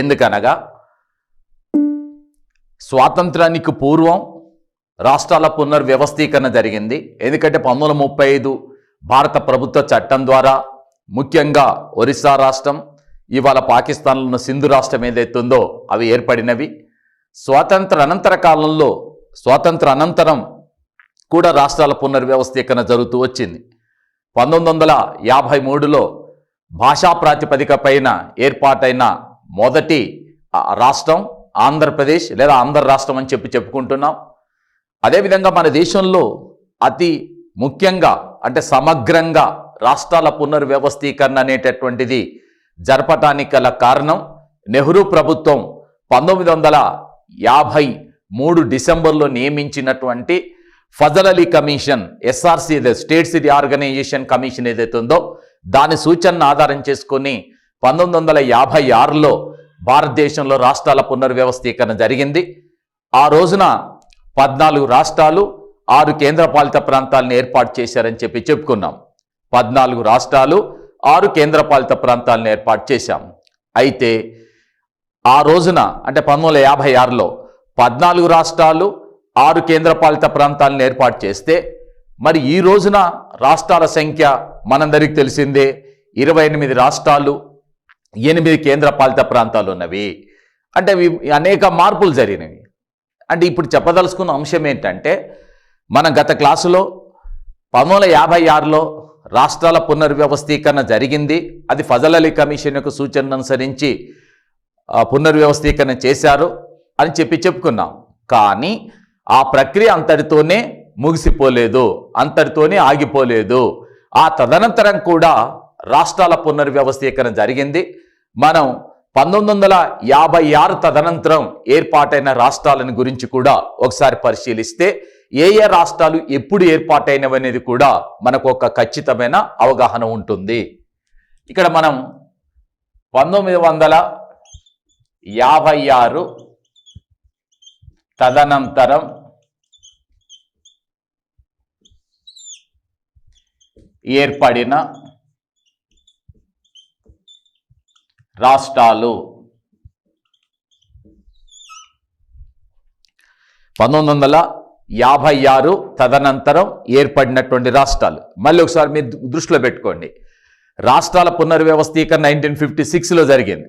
ఎందుకనగా స్వాతంత్రానికి పూర్వం రాష్ట్రాల పునర్వ్యవస్థీకరణ జరిగింది. ఎందుకంటే 1935 భారత ప్రభుత్వ చట్టం ద్వారా ముఖ్యంగా ఒరిస్సా రాష్ట్రం, ఇవాళ పాకిస్తాన్లో ఉన్న సింధు రాష్ట్రం ఏదైతే ఉందో అవి ఏర్పడినవి. స్వాతంత్ర అనంతరం కూడా రాష్ట్రాల పునర్వ్యవస్థీకరణ జరుగుతూ వచ్చింది. 1953లో భాషా ప్రాతిపదిక పైన ఏర్పాటైన మొదటి రాష్ట్రం ఆంధ్రప్రదేశ్ లేదా ఆంధ్ర రాష్ట్రం అని చెప్పుకుంటున్నాం. అదేవిధంగా మన దేశంలో అతి ముఖ్యంగా అంటే సమగ్రంగా రాష్ట్రాల పునర్వ్యవస్థీకరణ అనేటటువంటిది జరపటానికి గల కారణం నెహ్రూ ప్రభుత్వం 1953 డిసెంబర్లో నియమించినటువంటి Fazal Ali commission, SRC states reorganisation commission ఏదైతే ఉందో దాని సూచనను ఆధారం చేసుకొని 1956లో భారతదేశంలో రాష్ట్రాల పునర్వ్యవస్థీకరణ జరిగింది. ఆ రోజున 14 రాష్ట్రాలు 6 కేంద్రపాలిత ప్రాంతాలను ఏర్పాటు చేశారని చెప్పుకున్నాం. 14 రాష్ట్రాలు 6 కేంద్రపాలిత ప్రాంతాలను ఏర్పాటు చేశాం. అయితే ఆ రోజున అంటే 1956లో 14 రాష్ట్రాలు 6 కేంద్రపాలిత ప్రాంతాలను ఏర్పాటు చేస్తే మరి ఈ రోజున రాష్ట్రాల సంఖ్య మనందరికీ తెలిసిందే 28 రాష్ట్రాలు 8 కేంద్రపాలిత ప్రాంతాలు ఉన్నవి. అంటే అనేక మార్పులు జరిగినవి. అంటే ఇప్పుడు చెప్పదలుచుకున్న అంశం ఏంటంటే మనం గత క్లాసులో 1956లో రాష్ట్రాల పునర్వ్యవస్థీకరణ జరిగింది. అది ఫజల్ అలీ కమిషన్ యొక్క సూచనను అనుసరించి పునర్వ్యవస్థీకరణ చేశారు అని చెప్పుకున్నాం. కానీ ఆ ప్రక్రియ అంతటితోనే ముగిసిపోలేదు, అంతటితోనే ఆగిపోలేదు. ఆ తదనంతరం కూడా రాష్ట్రాల పునర్వ్యవస్థీకరణ జరిగింది. మనం 1956 తదనంతరం ఏర్పాటైన రాష్ట్రాలను గురించి కూడా ఒకసారి పరిశీలిస్తే ఏ రాష్ట్రాలు ఎప్పుడు ఏర్పాటైనవి అనేది కూడా మనకు ఒక ఖచ్చితమైన అవగాహన ఉంటుంది. ఇక్కడ మనం 1956 తదనంతరం ఏర్పడిన రాష్ట్రాలు 1956 తదనంతరం ఏర్పడినటువంటి రాష్ట్రాలు. మళ్ళీ ఒకసారి మీరు దృష్టిలో పెట్టుకోండి. రాష్ట్రాల పునర్వ్యవస్థీకరణ 1956లో జరిగింది.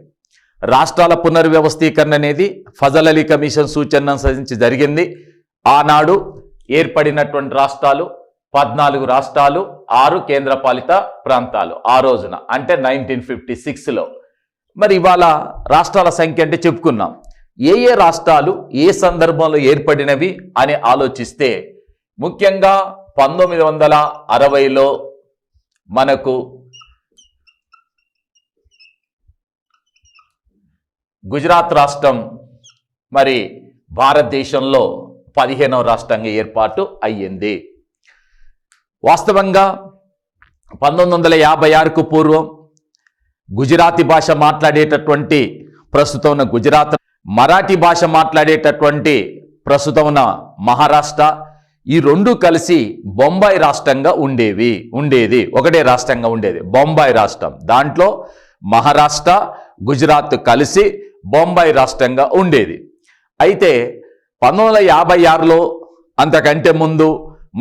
రాష్ట్రాల పునర్వ్యవస్థీకరణ అనేది ఫజల్ అలీ కమిషన్ సూచనను అనుసరించి జరిగింది. ఆనాడు ఏర్పడినటువంటి రాష్ట్రాలు 14 రాష్ట్రాలు 6 కేంద్రపాలిత ప్రాంతాలు ఆ రోజున అంటే 1956లో. మరి ఇవాళ రాష్ట్రాల సంఖ్య అంటే చెప్పుకున్నాం. ఏ రాష్ట్రాలు ఏ సందర్భంలో ఏర్పడినవి అని ఆలోచిస్తే ముఖ్యంగా 1960లో మనకు గుజరాత్ రాష్ట్రం మరి భారతదేశంలో 15వ రాష్ట్రంగా ఏర్పాటు అయ్యింది. వాస్తవంగా 1956కు పూర్వం గుజరాతీ భాష మాట్లాడేటటువంటి ప్రస్తుతం ఉన్న గుజరాత్, మరాఠీ భాష మాట్లాడేటటువంటి ప్రస్తుతం ఉన్న మహారాష్ట్ర, ఈ రెండు కలిసి బొంబాయి రాష్ట్రంగా ఉండేది. ఒకటే రాష్ట్రంగా ఉండేది బొంబాయి రాష్ట్రం. దాంట్లో మహారాష్ట్ర, గుజరాత్ కలిసి బొంబాయి రాష్ట్రంగా ఉండేది. అయితే 1956లో అంతకంటే ముందు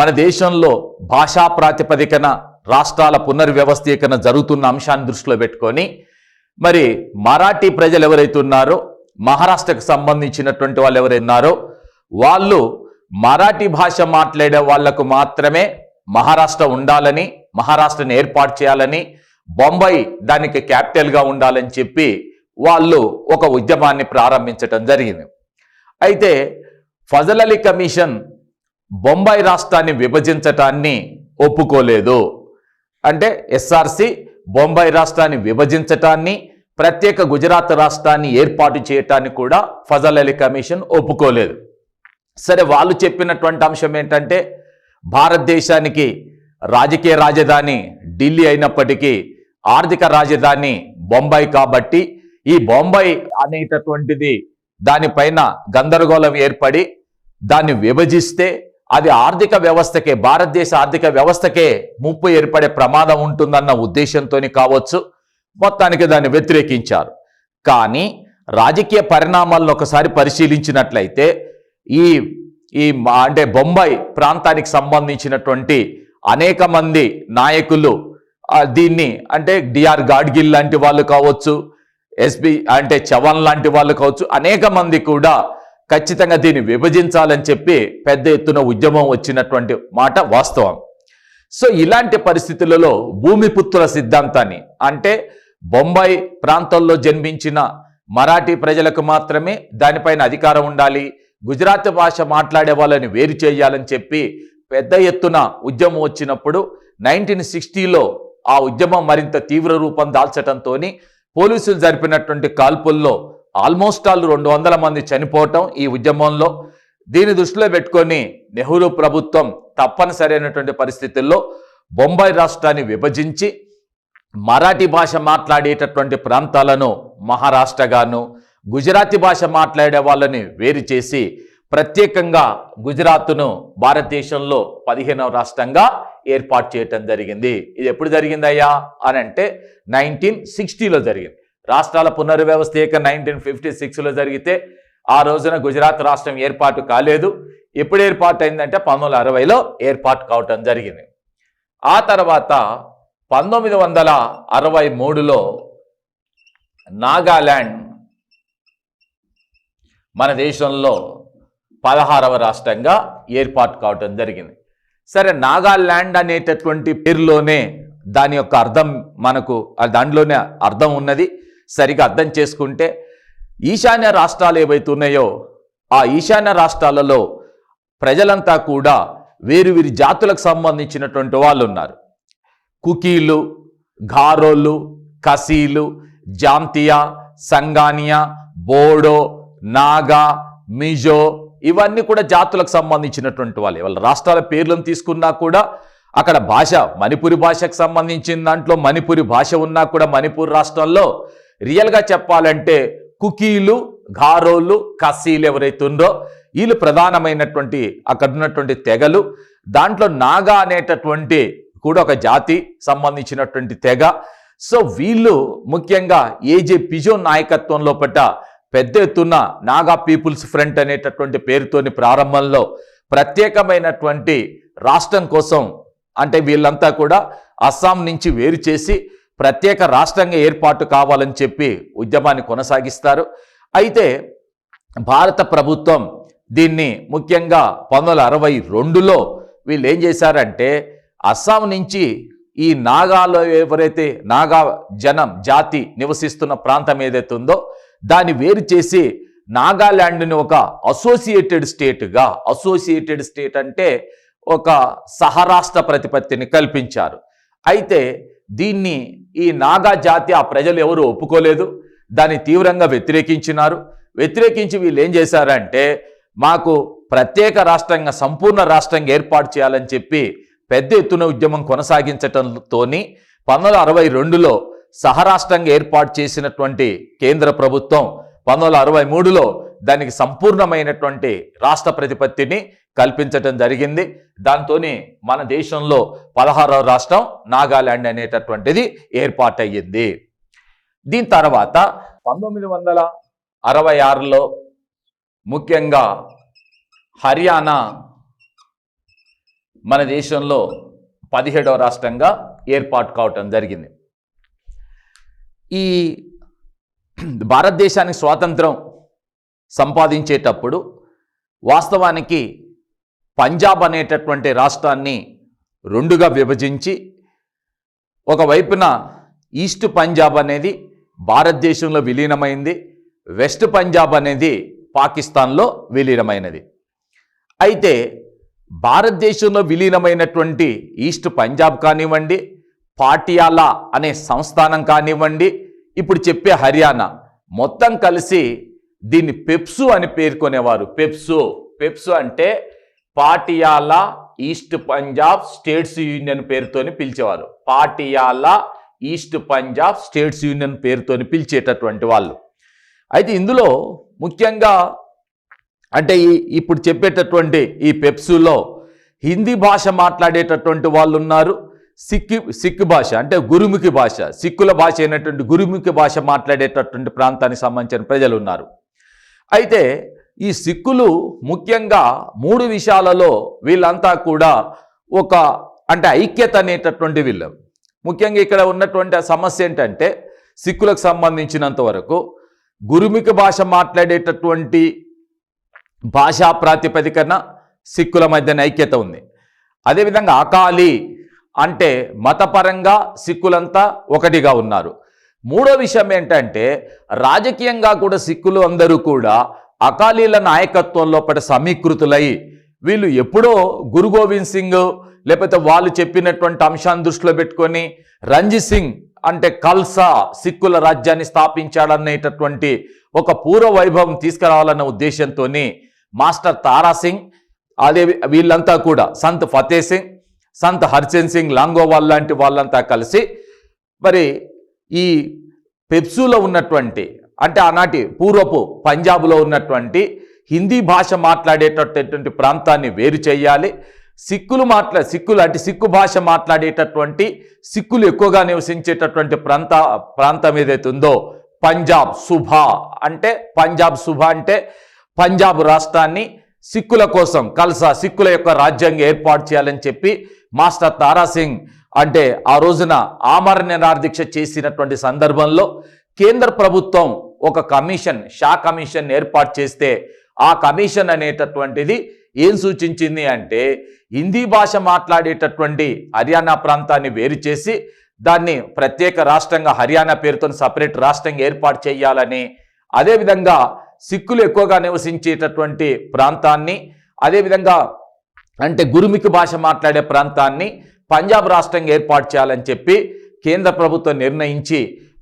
మన దేశంలో భాషా ప్రాతిపదికన రాష్ట్రాల పునర్వ్యవస్థీకరణ జరుగుతున్న అంశాన్ని దృష్టిలో పెట్టుకొని మరి మరాఠీ ప్రజలు ఎవరైతే ఉన్నారో, మహారాష్ట్రకు సంబంధించినటువంటి వాళ్ళు ఎవరైతే ఉన్నారో వాళ్ళు మరాఠీ భాష మాట్లాడే వాళ్లకు మాత్రమే మహారాష్ట్ర ఉండాలని, మహారాష్ట్రను ఏర్పాటు చేయాలని, బొంబాయి దానికి క్యాపిటల్గా ఉండాలని చెప్పి వాళ్ళు ఒక ఉద్యమాన్ని ప్రారంభించడం జరిగింది. అయితే ఫజల్ అలీ కమిషన్ బొంబాయి రాష్ట్రాన్ని విభజించటాన్ని ఒప్పుకోలేదు. అంటే ఎస్ఆర్సి బొంబాయి రాష్ట్రాన్ని విభజించటాన్ని, ప్రత్యేక గుజరాత్ రాష్ట్రాన్ని ఏర్పాటు చేయటాన్ని కూడా ఫజల్ అలీ కమిషన్ ఒప్పుకోలేదు. సరే, వాళ్ళు చెప్పినటువంటి అంశం ఏంటంటే భారతదేశానికి రాజకీయ రాజధాని ఢిల్లీ అయినప్పటికీ ఆర్థిక రాజధాని బొంబాయి కాబట్టి ఈ బొంబాయి అనేటటువంటిది దానిపైన గందరగోళం ఏర్పడి దాన్ని విభజిస్తే అది ఆర్థిక వ్యవస్థకే, భారతదేశ ఆర్థిక వ్యవస్థకే ముప్పు ఏర్పడే ప్రమాదం ఉంటుందన్న ఉద్దేశంతో కావచ్చు మొత్తానికి దాన్ని వ్యతిరేకించారు. కానీ రాజకీయ పరిణామాలను ఒకసారి పరిశీలించినట్లయితే ఈ ఈ అంటే బొంబాయి ప్రాంతానికి సంబంధించినటువంటి అనేక మంది నాయకులు దీన్ని అంటే డిఆర్ గాడ్గిల్ లాంటి వాళ్ళు కావచ్చు, ఎస్పి అంటే చవన్ లాంటి వాళ్ళు కావచ్చు, అనేక మంది కూడా ఖచ్చితంగా దీన్ని విభజించాలని చెప్పి పెద్ద ఎత్తున ఉద్యమం వచ్చినటువంటి మాట వాస్తవం. సో ఇలాంటి పరిస్థితులలో భూమిపుత్రుల సిద్ధాంతాన్ని అంటే బొంబాయి ప్రాంతంలో జన్మించిన మరాఠీ ప్రజలకు మాత్రమే దానిపైన అధికారం ఉండాలి, గుజరాతీ భాష మాట్లాడే వాళ్ళని వేరు చేయాలని చెప్పి పెద్ద ఎత్తున ఉద్యమం వచ్చినప్పుడు 1960లో ఆ ఉద్యమం మరింత తీవ్ర రూపం దాల్చడంతో పోలీసులు జరిపినటువంటి కాల్పుల్లో ఆల్మోస్ట్ ఆల్ 200 మంది చనిపోవటం ఈ ఉద్యమంలో. దీన్ని దృష్టిలో పెట్టుకొని నెహ్రూ ప్రభుత్వం తప్పనిసరైనటువంటి పరిస్థితుల్లో బొంబాయి రాష్ట్రాన్ని విభజించి మరాఠీ భాష మాట్లాడేటటువంటి ప్రాంతాలను మహారాష్ట్రగాను, గుజరాతీ భాష మాట్లాడే వాళ్ళని వేరు చేసి ప్రత్యేకంగా గుజరాత్ను భారతదేశంలో 15వ రాష్ట్రంగా ఏర్పాటు చేయటం జరిగింది. ఇది ఎప్పుడు జరిగిందయ్యా అని అంటే 1960లో జరిగింది. రాష్ట్రాల పునర్వ్యవస్థీకరణ 1956లో జరిగితే ఆ రోజున గుజరాత్ రాష్ట్రం ఏర్పాటు కాలేదు. ఎప్పుడు ఏర్పాటు అయిందంటే 1960లో ఏర్పాటు కావటం జరిగింది. ఆ తర్వాత 1963లో నాగాలాండ్ మన దేశంలో 16వ రాష్ట్రంగా ఏర్పాటు కావటం జరిగింది. సరే, నాగాలాండ్ అనేటటువంటి పేరులోనే దాని యొక్క అర్థం మనకు దాంట్లోనే అర్థం ఉన్నది. సరిగా అర్థం చేసుకుంటే ఈశాన్య రాష్ట్రాలు ఏవైతే ఉన్నాయో ఆ ఈశాన్య రాష్ట్రాలలో ప్రజలంతా కూడా వేరు వేరు జాతులకు సంబంధించినటువంటి వాళ్ళు ఉన్నారు. కుకీలు, ఘారోలు, కసీలు, జాంతియా, సంగానియా, బోడో, నాగా, మిజో ఇవన్నీ కూడా జాతులకు సంబంధించినటువంటి వాళ్ళు. వాళ్ళ రాష్ట్రాల పేర్లను తీసుకున్నా కూడా అక్కడ భాష మణిపురి భాషకు సంబంధించిన దాంట్లో మణిపురి భాష ఉన్నా కూడా మణిపూర్ రాష్ట్రంలో రియల్గా చెప్పాలంటే కుకీలు, ఘారోలు, కసీలు ఎవరైతే ఉందో వీళ్ళు ప్రధానమైనటువంటి అక్కడ ఉన్నటువంటి తెగలు. దాంట్లో నాగా అనేటటువంటి కూడా ఒక జాతి సంబంధించినటువంటి తెగ. సో వీళ్ళు ముఖ్యంగా ఏజే పిజో నాయకత్వంలో పట్ట పెద్ద ఎత్తున నాగా పీపుల్స్ ఫ్రంట్ అనేటటువంటి పేరుతోని ప్రారంభంలో ప్రత్యేకమైనటువంటి రాష్ట్రం కోసం అంటే వీళ్ళంతా కూడా అస్సాం నుంచి వేరు చేసి ప్రత్యేక రాష్ట్రంగా ఏర్పాటు కావాలని చెప్పి ఉద్యమాన్ని కొనసాగిస్తారు. అయితే భారత ప్రభుత్వం దీన్ని ముఖ్యంగా 1962లో వీళ్ళు ఏం చేశారంటే అస్సాం నుంచి ఈ నాగాలో ఎవరైతే నాగా జనం జాతి నివసిస్తున్న ప్రాంతం ఏదైతే ఉందో దాన్ని వేరు చేసి నాగాలాండ్ని ఒక అసోసియేటెడ్ స్టేట్ అంటే ఒక సహరాష్ట్ర ప్రతిపత్తిని కల్పించారు. అయితే దీన్ని ఈ నాగా జాతి ఆ ప్రజలు ఎవరు ఒప్పుకోలేదు, దాన్ని తీవ్రంగా వ్యతిరేకించి వీళ్ళు ఏం చేశారంటే మాకు ప్రత్యేక రాష్ట్రంగా సంపూర్ణ రాష్ట్రంగా ఏర్పాటు చేయాలని చెప్పి పెద్ద ఎత్తున ఉద్యమం కొనసాగించటంతో 1962లో సహరాష్ట్రంగా ఏర్పాటు చేసినటువంటి కేంద్ర ప్రభుత్వం 1963లో దానికి సంపూర్ణమైనటువంటి రాష్ట్ర ప్రతిపత్తిని కల్పించటం జరిగింది. దాంతో మన దేశంలో 16వ రాష్ట్రం నాగాలాండ్ అనేటటువంటిది ఏర్పాటయ్యింది. దీని తర్వాత 1966లో ముఖ్యంగా హర్యానా మన దేశంలో 17వ రాష్ట్రంగా ఏర్పాటు కావటం జరిగింది. ఈ భారతదేశానికి స్వాతంత్రం సంపాదించేటప్పుడు వాస్తవానికి పంజాబ్ అనేటటువంటి రాష్ట్రాన్ని రెండుగా విభజించి ఒకవైపున ఈస్ట్ పంజాబ్ అనేది భారతదేశంలో విలీనమైంది, వెస్ట్ పంజాబ్ అనేది పాకిస్తాన్లో విలీనమైనది. అయితే భారతదేశంలో విలీనమైనటువంటి ఈస్ట్ పంజాబ్ కానివ్వండి, పాటియాలా అనే సంస్థానం కానివ్వండి, ఇప్పుడు చెప్పే హర్యానా మొత్తం కలిసి దీన్ని పెప్సు అని పేర్కొనేవారు. పెప్సు అంటే Patiala east Punjab states union పేరుతోని పిలిచేవారు. Patiala east Punjab states union పేరుతోని పిలిచేటటువంటి వాళ్ళు. అయితే ఇందులో ముఖ్యంగా అంటే ఇప్పుడు చెప్పేటటువంటి ఈ పెప్సులో హిందీ భాష మాట్లాడేటటువంటి వాళ్ళు ఉన్నారు, సిక్కు భాష అంటే గురుముఖి భాష, సిక్కుల భాష అయినటువంటి గురుముఖి భాష మాట్లాడేటటువంటి ప్రాంతానికి సంబంధించిన ప్రజలు ఉన్నారు. అయితే ఈ సిక్కులు ముఖ్యంగా 3 విషయాలలో వీళ్ళంతా కూడా ఒక అంటే ఐక్యత అనేటటువంటి వీళ్ళు. ముఖ్యంగా ఇక్కడ ఉన్నటువంటి సమస్య ఏంటంటే సిక్కులకు సంబంధించినంత వరకు గురుముఖి భాష మాట్లాడేటటువంటి భాషా ప్రాతిపదికన సిక్కుల మధ్యన ఐక్యత ఉంది. అదేవిధంగా అకాలీ అంటే మతపరంగా సిక్కులంతా ఒకటిగా ఉన్నారు. మూడో విషయం ఏంటంటే రాజకీయంగా కూడా సిక్కులు అందరూ కూడా అకాలీల నాయకత్వంలో పడి సమీకృతులై వీళ్ళు ఎప్పుడో గురు గోవింద్ సింగ్ లేకపోతే వాళ్ళు చెప్పినటువంటి అంశాన్ని దృష్టిలో పెట్టుకొని రంజిత్ సింగ్ అంటే ఖల్సా సిక్కుల రాజ్యాన్ని స్థాపించాడనేటటువంటి ఒక పూర్వ వైభవం తీసుకురావాలన్న ఉద్దేశంతో మాస్టర్ తారా సింగ్ అదే వీళ్ళంతా కూడా సంత్ ఫతే సింగ్, సంత్ హర్చంద్ సింగ్ లాంగోవాల్ లాంటి వాళ్ళంతా కలిసి మరి ఈ పెప్సులో ఉన్నటువంటి అంటే ఆనాటి పూర్వపు పంజాబ్లో ఉన్నటువంటి హిందీ భాష మాట్లాడేటటువంటి ప్రాంతాన్ని వేరు చేయాలి. సిక్కులు అంటే సిక్కు భాష మాట్లాడేటటువంటి సిక్కులు ఎక్కువగా నివసించేటటువంటి ప్రాంతం ఏదైతే ఉందో పంజాబ్ సుభా అంటే పంజాబ్ రాష్ట్రాన్ని సిక్కుల కోసం ఖల్సా సిక్కుల యొక్క రాజ్యాంగం ఏర్పాటు చేయాలని చెప్పి మాస్టర్ తారా సింగ్ అంటే ఆ రోజున ఆమరణ నిరాదీక్ష చేసినటువంటి సందర్భంలో కేంద్ర ప్రభుత్వం ఒక కమిషన్ షా కమిషన్ ఏర్పాటు చేస్తే ఆ కమిషన్ అనేటటువంటిది ఏం సూచించింది అంటే హిందీ భాష మాట్లాడేటటువంటి హర్యానా ప్రాంతాన్ని వేరు చేసి దాన్ని ప్రత్యేక రాష్ట్రంగా హర్యానా పేరుతో సపరేట్ రాష్ట్రంగా ఏర్పాటు చేయాలని, అదేవిధంగా సిక్కులు ఎక్కువగా నివసించేటటువంటి ప్రాంతాన్ని అదేవిధంగా అంటే గురుముఖి భాష మాట్లాడే ప్రాంతాన్ని పంజాబ్ రాష్ట్రంగా ఏర్పాటు చేయాలని చెప్పి కేంద్ర ప్రభుత్వం నిర్ణయించి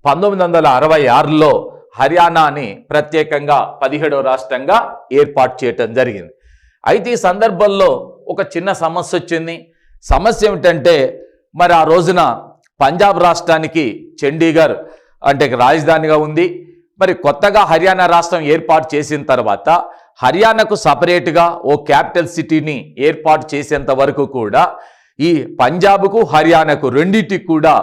1966లో హర్యానాని ప్రత్యేకంగా 17వ రాష్ట్రంగా ఏర్పాటు చేయటం జరిగింది. అయితే ఈ సందర్భంలో ఒక చిన్న సమస్య వచ్చింది. సమస్య ఏమిటంటే మరి ఆ రోజున పంజాబ్ రాష్ట్రానికి చండీగఢ్ అంటే రాజధానిగా ఉంది. మరి కొత్తగా హర్యానా రాష్ట్రం ఏర్పాటు చేసిన తర్వాత హర్యానాకు సపరేట్గా ఓ క్యాపిటల్ సిటీని ఏర్పాటు చేసేంత వరకు కూడా ఈ పంజాబ్కు హర్యానాకు రెండింటికి కూడా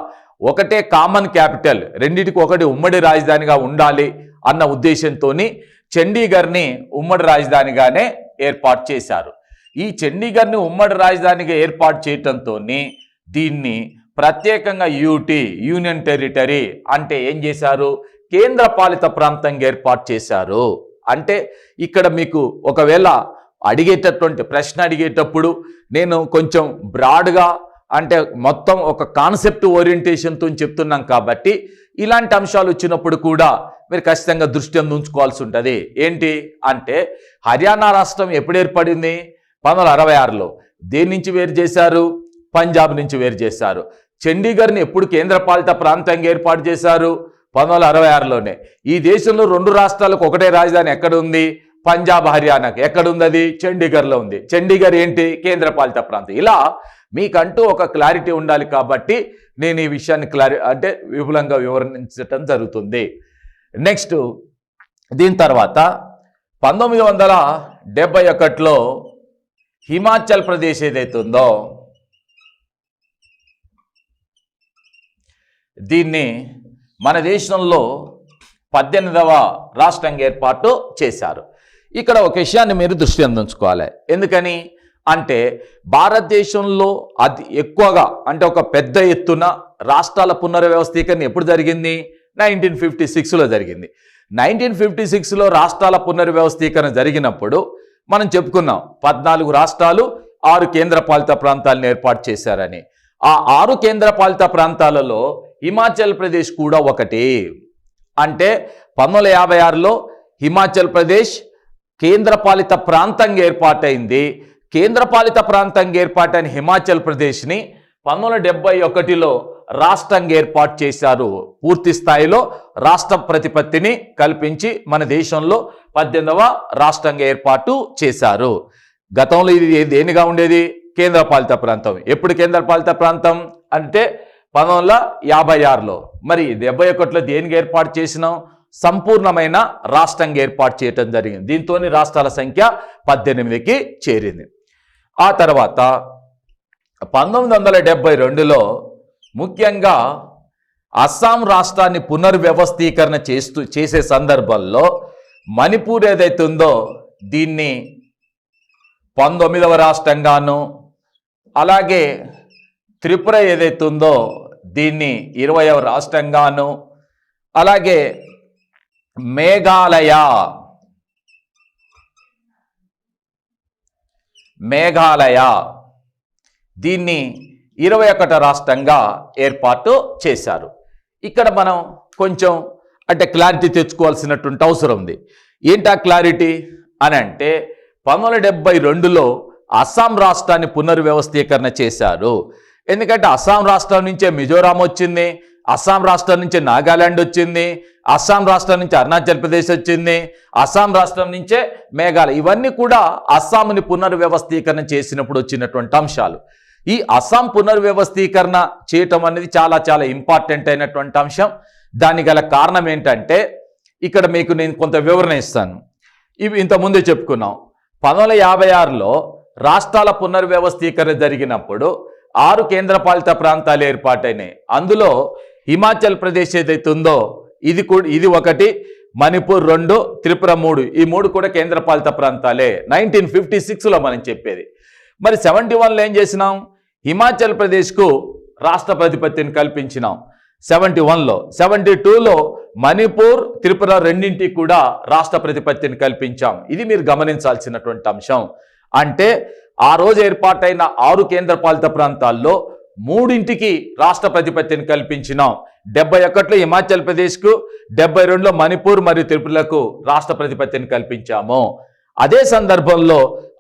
ఒకటే కామన్ క్యాపిటల్, రెండింటికి ఒకటి ఉమ్మడి రాజధానిగా ఉండాలి అన్న ఉద్దేశంతో చండీగఢ్ని ఉమ్మడి రాజధానిగానే ఏర్పాటు చేశారు. ఈ చండీగఢ్ని ఉమ్మడి రాజధానిగా ఏర్పాటు చేయటంతో దీన్ని ప్రత్యేకంగా యూనియన్ టెరిటరీ అంటే ఏం చేశారు, కేంద్ర పాలిత ప్రాంతంగా ఏర్పాటు చేశారు. అంటే ఇక్కడ మీకు ఒకవేళ అడిగేటటువంటి ప్రశ్న అడిగేటప్పుడు నేను కొంచెం బ్రాడ్గా అంటే మొత్తం ఒక కాన్సెప్ట్ ఓరియంటేషన్తో చెప్తున్నాం కాబట్టి ఇలాంటి అంశాలు వచ్చినప్పుడు కూడా మీరు ఖచ్చితంగా దృష్టి ఉంచుకోవాల్సి ఉంటుంది. ఏంటి అంటే హర్యానా రాష్ట్రం ఎప్పుడు ఏర్పడింది? 1966లో. దేని నుంచి వేరు చేశారు? పంజాబ్ నుంచి వేరు చేశారు. చండీగఢ్ని ఎప్పుడు కేంద్రపాలిత ప్రాంతంగా ఏర్పాటు చేశారు? 1966లోనే. ఈ దేశంలో 2 రాష్ట్రాలకు ఒకటే రాజధాని ఎక్కడ ఉంది? పంజాబ్ హర్యానాకి. ఎక్కడుంది అది? చండీగఢ్లో ఉంది. చండీగఢ్ ఏంటి? కేంద్రపాలిత ప్రాంతం. ఇలా మీకంటూ ఒక క్లారిటీ ఉండాలి కాబట్టి నేను ఈ విషయాన్ని విపులంగా వివరించడం జరుగుతుంది. నెక్స్ట్ దీని తర్వాత 1971లో హిమాచల్ ప్రదేశ్ ఏదైతే ఉందో దీన్ని మన దేశంలో 18వ రాష్ట్రంగా ఏర్పాటు చేశారు. ఇక్కడ ఒక విషయాన్ని మీరు దృష్టి అందించుకోవాలి. ఎందుకని అంటే భారతదేశంలో అతి ఎక్కువగా అంటే ఒక పెద్ద ఎత్తున రాష్ట్రాల పునర్వ్యవస్థీకరణ ఎప్పుడు జరిగింది? 1956లో జరిగింది. 1956లో రాష్ట్రాల పునర్వ్యవస్థీకరణ జరిగినప్పుడు మనం చెప్పుకున్నాం 14 రాష్ట్రాలు 6 కేంద్రపాలిత ప్రాంతాలను ఏర్పాటు చేశారని. ఆ 6 కేంద్రపాలిత ప్రాంతాలలో హిమాచల్ ప్రదేశ్ కూడా ఒకటి. అంటే 1956లో హిమాచల్ ప్రదేశ్ కేంద్రపాలిత ప్రాంతంగా ఏర్పాటైంది. కేంద్రపాలిత ప్రాంతంగా ఏర్పాటైన హిమాచల్ ప్రదేశ్ని 1971లో రాష్ట్రంగా ఏర్పాటు చేశారు. పూర్తి స్థాయిలో రాష్ట్ర ప్రతిపత్తిని కల్పించి మన దేశంలో 18వ రాష్ట్రంగా ఏర్పాటు చేశారు. గతంలో ఇది దేనిగా ఉండేది? కేంద్రపాలిత ప్రాంతం. ఎప్పుడు కేంద్రపాలిత ప్రాంతం అంటే 1956లో. మరి 71లో దేనికి ఏర్పాటు చేసినాం? సంపూర్ణమైన రాష్ట్రంగా ఏర్పాటు చేయటం జరిగింది. దీంతో రాష్ట్రాల సంఖ్య 18కి చేరింది. ఆ తర్వాత 1972లో ముఖ్యంగా అస్సాం రాష్ట్రాన్ని పునర్వ్యవస్థీకరణ చేసే సందర్భంలో మణిపూర్ ఏదైతే ఉందో దీన్ని 19వ రాష్ట్రంగాను, అలాగే త్రిపుర ఏదైతే ఉందో దీన్ని 20వ రాష్ట్రంగాను, అలాగే మేఘాలయ దీన్ని 21వ రాష్ట్రంగా ఏర్పాటు చేశారు. ఇక్కడ మనం కొంచెం అంటే క్లారిటీ తెచ్చుకోవాల్సినటువంటి అవసరం ఉంది. ఏంటా క్లారిటీ అని అంటే 1972లో అస్సాం రాష్ట్రాన్ని పునర్వ్యవస్థీకరణ చేశారు. ఎందుకంటే అస్సాం రాష్ట్రం నుంచే మిజోరాం వచ్చింది, అస్సాం రాష్ట్రం నుంచి నాగాలాండ్ వచ్చింది, అస్సాం రాష్ట్రం నుంచి అరుణాచల్ ప్రదేశ్ వచ్చింది, అస్సాం రాష్ట్రం నుంచే మేఘాలయ. ఇవన్నీ కూడా అస్సాంని పునర్వ్యవస్థీకరణ చేసినప్పుడు వచ్చినటువంటి అంశాలు. ఈ అస్సాం పునర్వ్యవస్థీకరణ చేయటం అనేది చాలా చాలా ఇంపార్టెంట్ అయినటువంటి అంశం. దానికి గల కారణం ఏంటంటే ఇక్కడ మీకు నేను కొంత వివరణ ఇస్తాను. ఇవి ఇంతకుముందే చెప్పుకున్నాం. 1956లో రాష్ట్రాల పునర్వ్యవస్థీకరణ జరిగినప్పుడు 6 కేంద్రపాలిత ప్రాంతాలు ఏర్పాటైనాయి. అందులో హిమాచల్ ప్రదేశ్ ఏదైతే ఉందో ఇది ఒకటి, మణిపూర్ 2, త్రిపుర 3, ఈ 3 కూడా కేంద్రపాలిత ప్రాంతాలే 1956లో మనం చెప్పేది. మరి 71లో ఏం చేసినాం? హిమాచల్ ప్రదేశ్కు రాష్ట్ర ప్రతిపత్తిని కల్పించినాం 71లో. 72లో మణిపూర్, త్రిపుర రెండింటికి కూడా రాష్ట్ర ప్రతిపత్తిని కల్పించాం. ఇది మీరు గమనించాల్సినటువంటి అంశం. అంటే ఆ రోజు ఏర్పాటైన 6 కేంద్రపాలిత ప్రాంతాల్లో 3ంటికి రాష్ట్ర ప్రతిపత్తిని కల్పించినాం. 71లో హిమాచల్ ప్రదేశ్కు, 72లో మణిపూర్ మరియు త్రిపురకు రాష్ట్ర ప్రతిపత్తిని కల్పించాము. అదే సందర్భంలో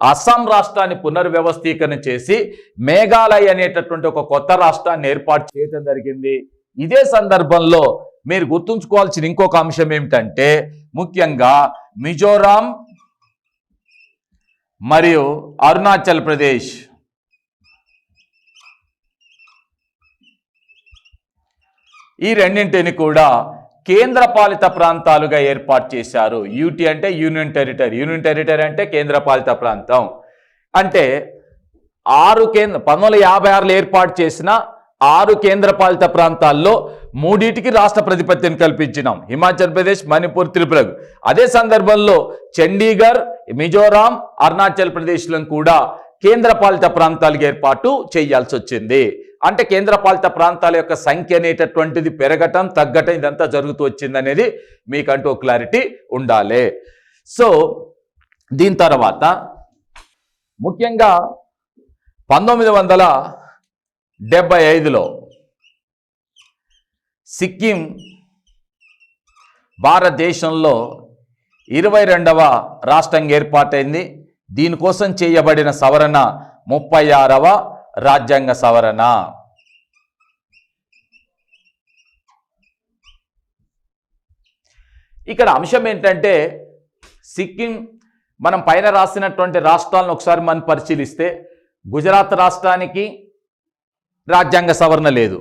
అస్సాం రాష్ట్రాన్ని పునర్వ్యవస్థీకరణ చేసి మేఘాలయ అనేటటువంటి ఒక కొత్త రాష్ట్రాన్ని ఏర్పాటు చేయడం జరిగింది. ఇదే సందర్భంలో మీరు గుర్తుంచుకోవాల్సిన ఇంకొక అంశం ఏమిటంటే ముఖ్యంగా మిజోరాం మరియు అరుణాచల్ ప్రదేశ్ ఈ రెండింటిని కూడా కేంద్రపాలిత ప్రాంతాలుగా ఏర్పాటు చేశారు. యూటీ అంటే యూనియన్ టెరిటరీ, యూనియన్ టెరిటరీ అంటే కేంద్రపాలిత ప్రాంతం. అంటే 1956లో ఏర్పాటు చేసిన 6 కేంద్రపాలిత ప్రాంతాల్లో 3టికి రాష్ట్ర ప్రతిపత్తిని కల్పించినాం, హిమాచల్ ప్రదేశ్, మణిపూర్, త్రిపురకు. అదే సందర్భంలో చండీగఢ్, మిజోరాం, అరుణాచల్ ప్రదేశ్లను కూడా కేంద్రపాలిత ప్రాంతాలకు ఏర్పాటు చేయాల్సి వచ్చింది. అంటే కేంద్రపాలిత ప్రాంతాల యొక్క సంఖ్య అనేటటువంటిది పెరగటం, తగ్గటం ఇదంతా జరుగుతూ వచ్చింది అనేది మీకంటూ క్లారిటీ ఉండాలి. సో దీని తర్వాత ముఖ్యంగా 1975లో సిక్కిం భారతదేశంలో 22వ రాష్ట్రంగా ఏర్పాటైంది. దీనికోసం చేయబడిన సవరణ 36వ రాజ్యాంగ సవరణ. ఇక్కడ అంశం ఏంటంటే సిక్కిం మనం పైన రాసినటువంటి రాష్ట్రాలను ఒకసారి మనం పరిశీలిస్తే గుజరాత్ రాష్ట్రానికి రాజ్యాంగ సవరణ లేదు,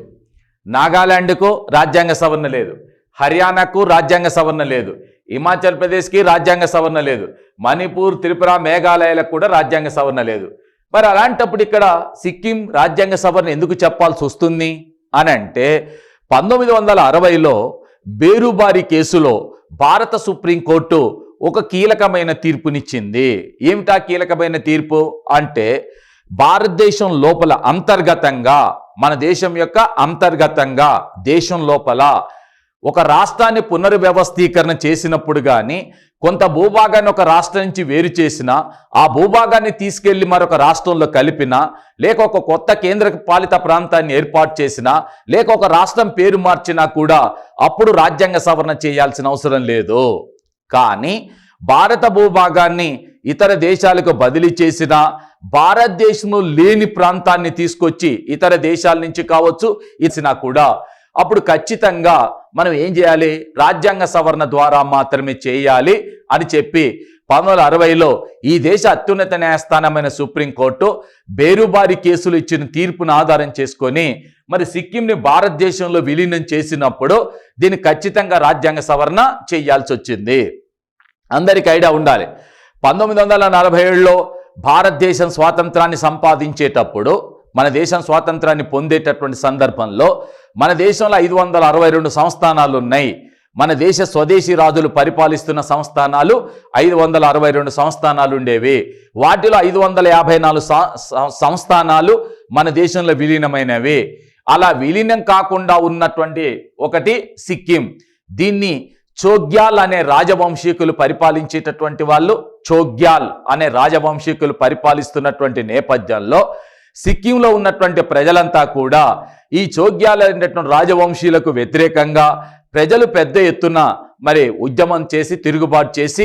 నాగాలాండ్కు రాజ్యాంగ సవరణ లేదు, హర్యానాకు రాజ్యాంగ సవరణ లేదు, హిమాచల్ ప్రదేశ్కి రాజ్యాంగ సవరణ లేదు, మణిపూర్, త్రిపుర, మేఘాలయలకు కూడా రాజ్యాంగ సవరణ లేదు. మరి అలాంటప్పుడు ఇక్కడ సిక్కిం రాజ్యాంగ సవరణ ఎందుకు చెప్పాల్సి వస్తుంది అని అంటే 1960లో బేరుబారి కేసులో భారత సుప్రీంకోర్టు ఒక కీలకమైన తీర్పునిచ్చింది. ఏమిటా కీలకమైన తీర్పు అంటే భారతదేశం లోపల అంతర్గతంగా, మన దేశం యొక్క అంతర్గతంగా దేశం లోపల ఒక రాష్ట్రాన్ని పునర్వ్యవస్థీకరణ చేసినప్పుడు కానీ కొంత భూభాగాన్ని ఒక రాష్ట్రం నుంచి వేరు చేసినా, ఆ భూభాగాన్ని తీసుకెళ్లి మరొక రాష్ట్రంలో కలిపినా, లేక ఒక కొత్త కేంద్ర పాలిత ప్రాంతాన్ని ఏర్పాటు చేసినా, లేక ఒక రాష్ట్రం పేరు మార్చినా కూడా అప్పుడు రాజ్యాంగ సవరణ చేయాల్సిన అవసరం లేదు. కానీ భారత భూభాగాన్ని ఇతర దేశాలకు బదిలీ చేసిన, భారతదేశంలో లేని ప్రాంతాన్ని తీసుకొచ్చి ఇతర దేశాల నుంచి కావచ్చు ఇచ్చినా కూడా అప్పుడు ఖచ్చితంగా మనం ఏం చేయాలి? రాజ్యాంగ సవరణ ద్వారా మాత్రమే చేయాలి అని చెప్పి 1960లో ఈ దేశ అత్యున్నత న్యాయస్థానమైన సుప్రీంకోర్టు బేరుబారి కేసులు ఇచ్చిన తీర్పును ఆధారం చేసుకొని మరి సిక్కింని భారతదేశంలో విలీనం చేసినప్పుడు దీన్ని ఖచ్చితంగా రాజ్యాంగ సవరణ చేయాల్సి వచ్చింది. అందరికీ ఐడియా ఉండాలి. 1947లో భారతదేశం స్వాతంత్రాన్ని సంపాదించేటప్పుడు మన దేశం స్వాతంత్రాన్ని పొందేటటువంటి సందర్భంలో మన దేశంలో 562 సంస్థానాలు ఉన్నాయి. మన దేశ స్వదేశీ రాజులు పరిపాలిస్తున్న సంస్థానాలు 562 సంస్థానాలు ఉండేవి. వాటిలో 554 సంస్థానాలు మన దేశంలో విలీనమైనవి. అలా విలీనం కాకుండా ఉన్నటువంటి ఒకటి సిక్కిం. దీన్ని చోగ్యాల్ అనే రాజవంశీకులు పరిపాలించేటటువంటి వాళ్ళు, చోగ్యాల్ అనే రాజవంశీకులు పరిపాలిస్తున్నటువంటి నేపథ్యంలో సిక్కింలో ఉన్నటువంటి ప్రజలంతా కూడా ఈ చోగ్యాల్ అనేటటువంటి రాజవంశీయులకు వ్యతిరేకంగా ప్రజలు పెద్ద ఎత్తున మరి ఉద్యమం చేసి, తిరుగుబాటు చేసి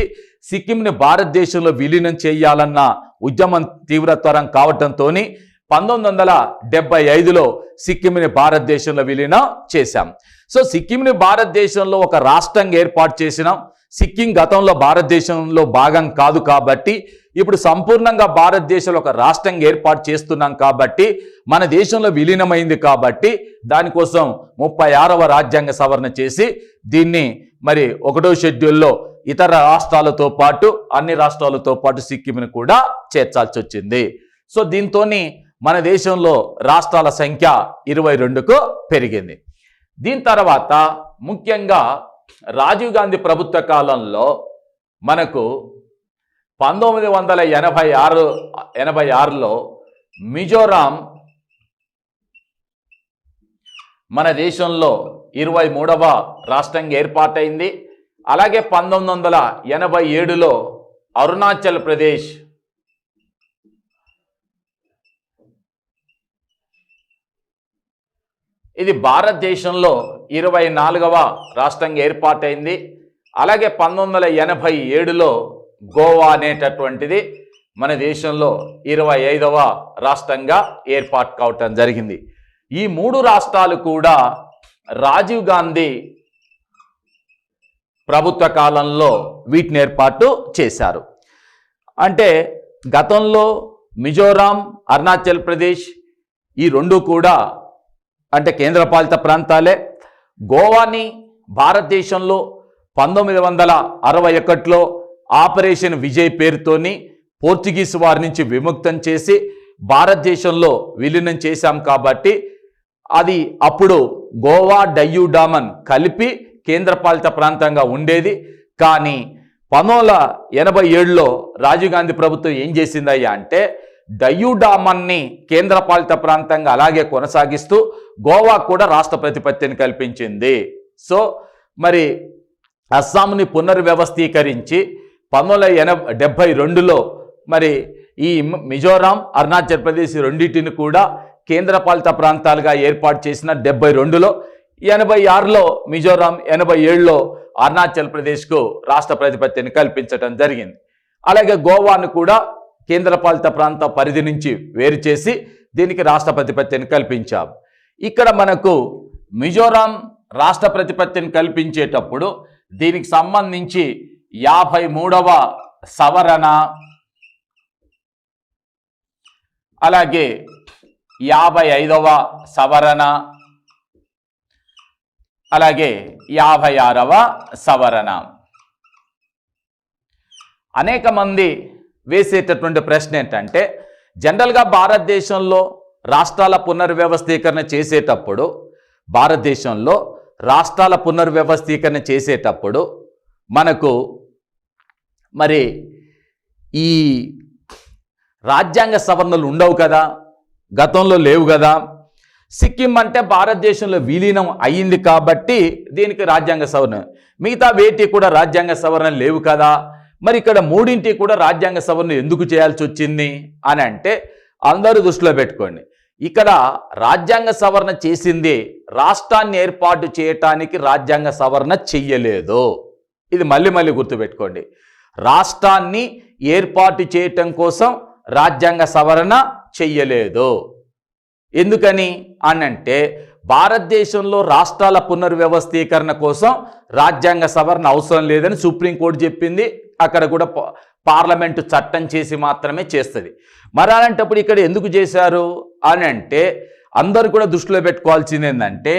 సిక్కింని భారతదేశంలో విలీనం చేయాలన్న ఉద్యమం తీవ్రతరం కావడంతో 1975లో సిక్కింని భారతదేశంలో విలీనం చేశాం. సో సిక్కింని భారతదేశంలో ఒక రాష్ట్రంగా ఏర్పాటు చేసినాం. సిక్కిం గతంలో భారతదేశంలో భాగం కాదు కాబట్టి ఇప్పుడు సంపూర్ణంగా భారతదేశంలో ఒక రాష్ట్రంగా ఏర్పాటు చేస్తున్నాం కాబట్టి మన దేశంలో విలీనమైంది కాబట్టి దానికోసం 36వ రాజ్యాంగ సవరణ చేసి దీన్ని మరి 1వ షెడ్యూల్లో ఇతర రాష్ట్రాలతో పాటు, అన్ని రాష్ట్రాలతో పాటు సిక్కింని కూడా చేర్చాల్సి వచ్చింది. సో దీంతో మన దేశంలో రాష్ట్రాల సంఖ్య 22కు పెరిగింది. దీని తర్వాత ముఖ్యంగా రాజీవ్ గాంధీ ప్రభుత్వ కాలంలో మనకు 1986లో మిజోరాం మన దేశంలో 23వ రాష్ట్రంగా ఏర్పాటైంది. అలాగే 1987లో అరుణాచల్ ప్రదేశ్ ఇది భారతదేశంలో 24వ రాష్ట్రంగా ఏర్పాటైంది. అలాగే 1987లో గోవా అనేటటువంటిది మన దేశంలో 25వ రాష్ట్రంగా ఏర్పాటు కావటం జరిగింది. ఈ 3 రాష్ట్రాలు కూడా రాజీవ్ గాంధీ ప్రభుత్వ కాలంలో వీటిని ఏర్పాటు చేశారు. అంటే గతంలో మిజోరాం, అరుణాచల్ ప్రదేశ్ ఈ 2 కూడా అంటే కేంద్రపాలిత ప్రాంతాలే. గోవాని భారతదేశంలో 1961లో ఆపరేషన్ విజయ్ పేరుతోని పోర్చుగీస్ వారి నుంచి విముక్తం చేసి భారతదేశంలో విలీనం చేశాం కాబట్టి అది అప్పుడు గోవా, డయ్యూ డామన్ కలిపి కేంద్రపాలిత ప్రాంతంగా ఉండేది. కానీ 1987లో రాజీవ్ గాంధీ ప్రభుత్వం ఏం చేసిందయ్యా అంటే డయ్యూ డామన్ని కేంద్రపాలిత ప్రాంతంగా అలాగే కొనసాగిస్తూ గోవా కూడా రాష్ట్ర ప్రతిపత్తిని కల్పించింది. సో మరి అస్సాంని పునర్వ్యవస్థీకరించి 1972లో మరి ఈ మిజోరాం, అరుణాచల్ ప్రదేశ్ రెండింటిని కూడా కేంద్రపాలిత ప్రాంతాలుగా ఏర్పాటు చేసిన 72లో, 86లో మిజోరాం, 87లో అరుణాచల్ ప్రదేశ్కు రాష్ట్ర ప్రతిపత్తిని కల్పించడం జరిగింది. అలాగే గోవాను కూడా కేంద్రపాలిత ప్రాంత పరిధి నుంచి వేరు చేసి దీనికి రాష్ట్ర ప్రతిపత్తిని కల్పించాం. ఇక్కడ మనకు మిజోరాం రాష్ట్ర ప్రతిపత్తిని కల్పించేటప్పుడు దీనికి సంబంధించి 53వ సవరణ, అలాగే 55వ సవరణ, అలాగే 56వ సవరణ. అనేక మంది వేసేటటువంటి ప్రశ్న ఏంటంటే జనరల్గా భారతదేశంలో రాష్ట్రాల పునర్వ్యవస్థీకరణ చేసేటప్పుడు మనకు మరి ఈ రాజ్యాంగ సవరణలు ఉండవు కదా, గతంలో లేవు కదా. సిక్కిం అంటే భారతదేశంలో విలీనం అయ్యింది కాబట్టి దీనికి రాజ్యాంగ సవరణ, మిగతా వేటి కూడా రాజ్యాంగ సవరణ లేవు కదా. మరి ఇక్కడ 3 కూడా రాజ్యాంగ సవరణ ఎందుకు చేయాల్సి వచ్చింది అని అంటే అందరూ దృష్టిలో పెట్టుకోండి. ఇక్కడ రాజ్యాంగ సవరణ చేసింది రాష్ట్రాన్ని ఏర్పాటు చేయటానికి రాజ్యాంగ సవరణ చెయ్యలేదు. ఇది మళ్ళీ గుర్తుపెట్టుకోండి. రాష్ట్రాన్ని ఏర్పాటు చేయటం కోసం రాజ్యాంగ సవరణ చెయ్యలేదు. ఎందుకని అనంటే భారతదేశంలో రాష్ట్రాల పునర్వ్యవస్థీకరణ కోసం రాజ్యాంగ సవరణ అవసరం లేదని సుప్రీంకోర్టు చెప్పింది. అక్కడ కూడా పార్లమెంటు చట్టం చేసి మాత్రమే చేస్తుంది. మరి అలాంటప్పుడు ఇక్కడ ఎందుకు చేశారు అని అంటే అందరూ కూడా దృష్టిలో పెట్టుకోవాల్సింది ఏంటంటే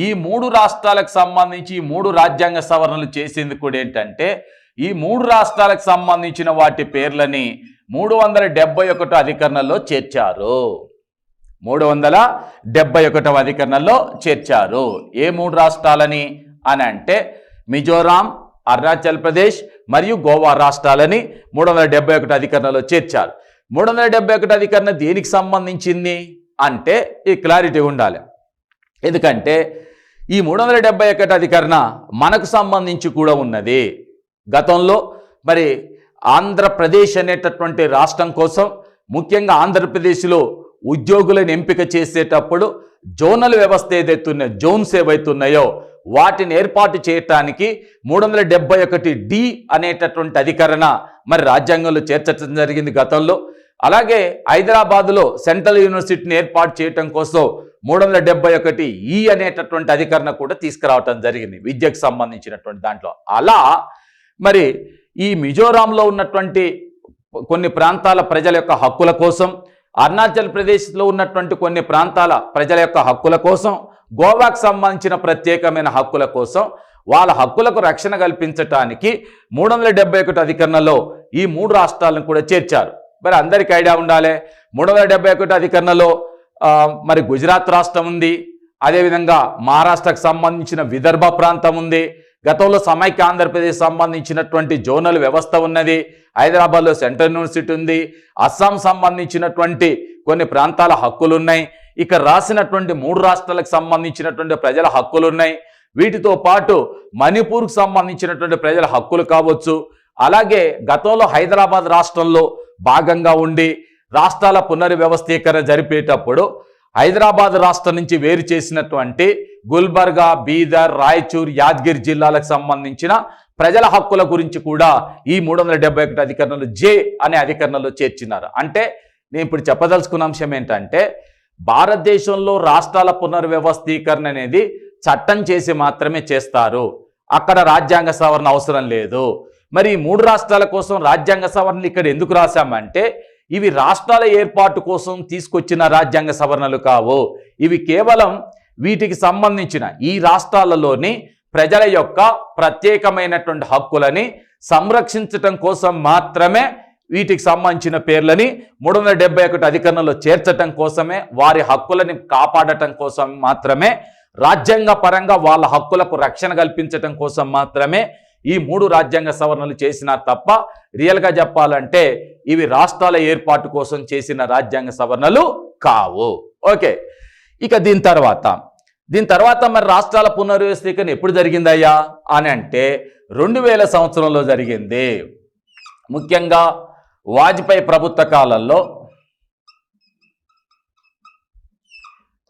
ఈ 3 రాష్ట్రాలకు సంబంధించి ఈ 3 రాజ్యాంగ సవరణలు చేసింది కూడా ఏంటంటే ఈ 3 రాష్ట్రాలకు సంబంధించిన వాటి పేర్లని 371 అధికరణలో చేర్చారు. 371వ అధికరణలో చేర్చారు. ఏ 3 రాష్ట్రాలని అని అంటే మిజోరాం, అరుణాచల్ ప్రదేశ్ మరియు గోవా రాష్ట్రాలని 371 అధికరణలో చేర్చారు. 371 అధికరణ దేనికి సంబంధించింది అంటే ఈ క్లారిటీ ఉండాలి. ఎందుకంటే ఈ 371 అధికరణ మనకు సంబంధించి కూడా ఉన్నది. గతంలో మరి ఆంధ్రప్రదేశ్ అనేటటువంటి రాష్ట్రం కోసం, ముఖ్యంగా ఆంధ్రప్రదేశ్లో ఉద్యోగులను ఎంపిక చేసేటప్పుడు జోనల్ వ్యవస్థ ఏదైతున్నాయో, జోన్స్ ఏవైతున్నాయో వాటిని ఏర్పాటు చేయటానికి 371D అనేటటువంటి అధికరణ మరి రాజ్యాంగంలో చేర్చడం జరిగింది గతంలో. అలాగే హైదరాబాదులో సెంట్రల్ యూనివర్సిటీని ఏర్పాటు చేయటం కోసం 371E అనేటటువంటి అధికరణ కూడా తీసుకురావటం జరిగింది విద్యకు సంబంధించినటువంటి దాంట్లో. అలా మరి ఈ మిజోరాంలో ఉన్నటువంటి కొన్ని ప్రాంతాల ప్రజల యొక్క హక్కుల కోసం, అరుణాచల్ ప్రదేశ్లో ఉన్నటువంటి కొన్ని ప్రాంతాల ప్రజల యొక్క హక్కుల కోసం, గోవాకు సంబంధించిన ప్రత్యేకమైన హక్కుల కోసం, వాళ్ళ హక్కులకు రక్షణ కల్పించటానికి 371 అధికరణలో ఈ 3 రాష్ట్రాలను కూడా చేర్చారు. మరి అందరికీ ఐడియా ఉండాలి, 371 అధికరణలో మరి గుజరాత్ రాష్ట్రం ఉంది, అదేవిధంగా మహారాష్ట్రకు సంబంధించిన విదర్భ ప్రాంతం ఉంది, గతంలో సమైక్య ఆంధ్రప్రదేశ్ సంబంధించినటువంటి జోనల్ వ్యవస్థ ఉన్నది, హైదరాబాద్లో సెంట్రల్ యూనివర్సిటీ ఉంది, అస్సాం సంబంధించినటువంటి కొన్ని ప్రాంతాల హక్కులు ఉన్నాయి, ఇక రాసినటువంటి 3 రాష్ట్రాలకు సంబంధించినటువంటి ప్రజల హక్కులు ఉన్నాయి. వీటితో పాటు మణిపూర్కు సంబంధించినటువంటి ప్రజల హక్కులు కావచ్చు. అలాగే గతంలో హైదరాబాద్ రాష్ట్రంలో భాగంగా ఉండి రాష్ట్రాల పునర్వ్యవస్థీకరణ జరిపేటప్పుడు హైదరాబాద్ రాష్ట్రం నుంచి వేరు చేసినటువంటి గుల్బర్గా, బీదర్, రాయచూర్, యాదగిరి జిల్లాలకు సంబంధించిన ప్రజల హక్కుల గురించి కూడా ఈ 371 అధికరణలో జే అనే అధికరణలో చేర్చినారు. అంటే నేను ఇప్పుడు చెప్పదలుచుకున్న అంశం ఏంటంటే, భారతదేశంలో రాష్ట్రాల పునర్వ్యవస్థీకరణ అనేది చట్టం చేసి మాత్రమే చేస్తారు, అక్కడ రాజ్యాంగ సవరణ అవసరం లేదు. మరి ఈ 3 రాష్ట్రాల కోసం రాజ్యాంగ సవరణలు ఇక్కడ ఎందుకు రాశామంటే, ఇవి రాష్ట్రాల ఏర్పాటు కోసం తీసుకొచ్చిన రాజ్యాంగ సవరణలు కావు. ఇవి కేవలం వీటికి సంబంధించిన ఈ రాష్ట్రాలలోని ప్రజల యొక్క ప్రత్యేకమైనటువంటి హక్కులని సంరక్షించటం కోసం మాత్రమే, వీటికి సంబంధించిన పేర్లని 371 అధికరణలో చేర్చటం కోసమే, వారి హక్కులని కాపాడటం కోసం మాత్రమే, రాజ్యాంగ పరంగా వాళ్ళ హక్కులకు రక్షణ కల్పించటం కోసం మాత్రమే ఈ 3 రాజ్యాంగ సవరణలు చేసినారు తప్ప, రియల్గా చెప్పాలంటే ఇవి రాష్ట్రాల ఏర్పాటు కోసం చేసిన రాజ్యాంగ సవరణలు కావు. ఓకే, ఇక దీని తర్వాత మరి రాష్ట్రాల పునర్వ్యవస్థీకరణ ఎప్పుడు జరిగిందయ్యా అని అంటే 2000 సంవత్సరంలో జరిగింది. ముఖ్యంగా వాజ్పేయి ప్రభుత్వ కాలంలో,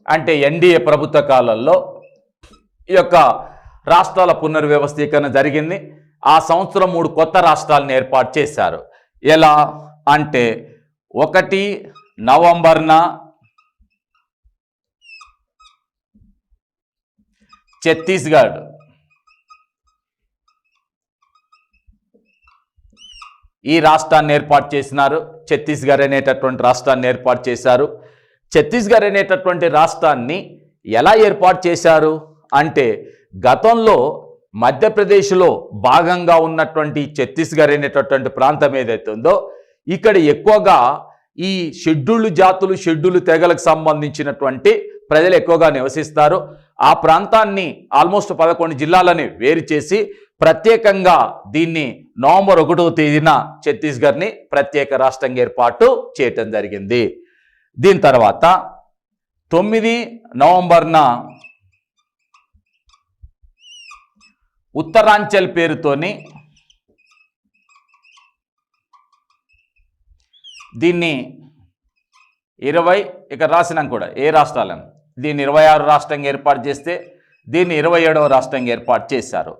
అంటే ఎన్డీఏ ప్రభుత్వ కాలంలో ఈ యొక్క రాష్ట్రాల పునర్వ్యవస్థీకరణ జరిగింది. ఆ సంవత్సరం 3 కొత్త రాష్ట్రాలను ఏర్పాటు చేశారు. ఎలా అంటే 1 నవంబర్న ఛత్తీస్గఢ్, ఈ రాష్ట్రాన్ని ఏర్పాటు చేసినారు. ఛత్తీస్గఢ్ అనేటటువంటి రాష్ట్రాన్ని ఏర్పాటు చేశారు. ఛత్తీస్గఢ్ అనేటటువంటి రాష్ట్రాన్ని ఎలా ఏర్పాటు చేశారు అంటే, గతంలో మధ్యప్రదేశ్లో భాగంగా ఉన్నటువంటి ఛత్తీస్గఢ్ అనేటటువంటి ప్రాంతం ఏదైతే ఉందో, ఇక్కడ ఎక్కువగా ఈ షెడ్యూల్డ్ జాతులు, షెడ్యూల్డ్ తెగలకు సంబంధించినటువంటి ప్రజలు ఎక్కువగా నివసిస్తారు. ఆ ప్రాంతాన్ని ఆల్మోస్ట్ 11 జిల్లాలని వేరు చేసి ప్రత్యేకంగా దీన్ని నవంబర్ 1వ తేదీన ఛత్తీస్గఢ్ని ప్రత్యేక రాష్ట్రంగా ఏర్పాటు చేయటం జరిగింది. దీని తర్వాత 9 నవంబర్న ఉత్తరాంచల్ పేరుతోని దీన్ని 20, ఇక రాసినాం కూడా ఏ రాష్ట్రాలను, దీన్ని 26 రాష్ట్రంగా ఏర్పాటు చేస్తే దీన్ని 27వ రాష్ట్రంగా ఏర్పాటు చేశారు.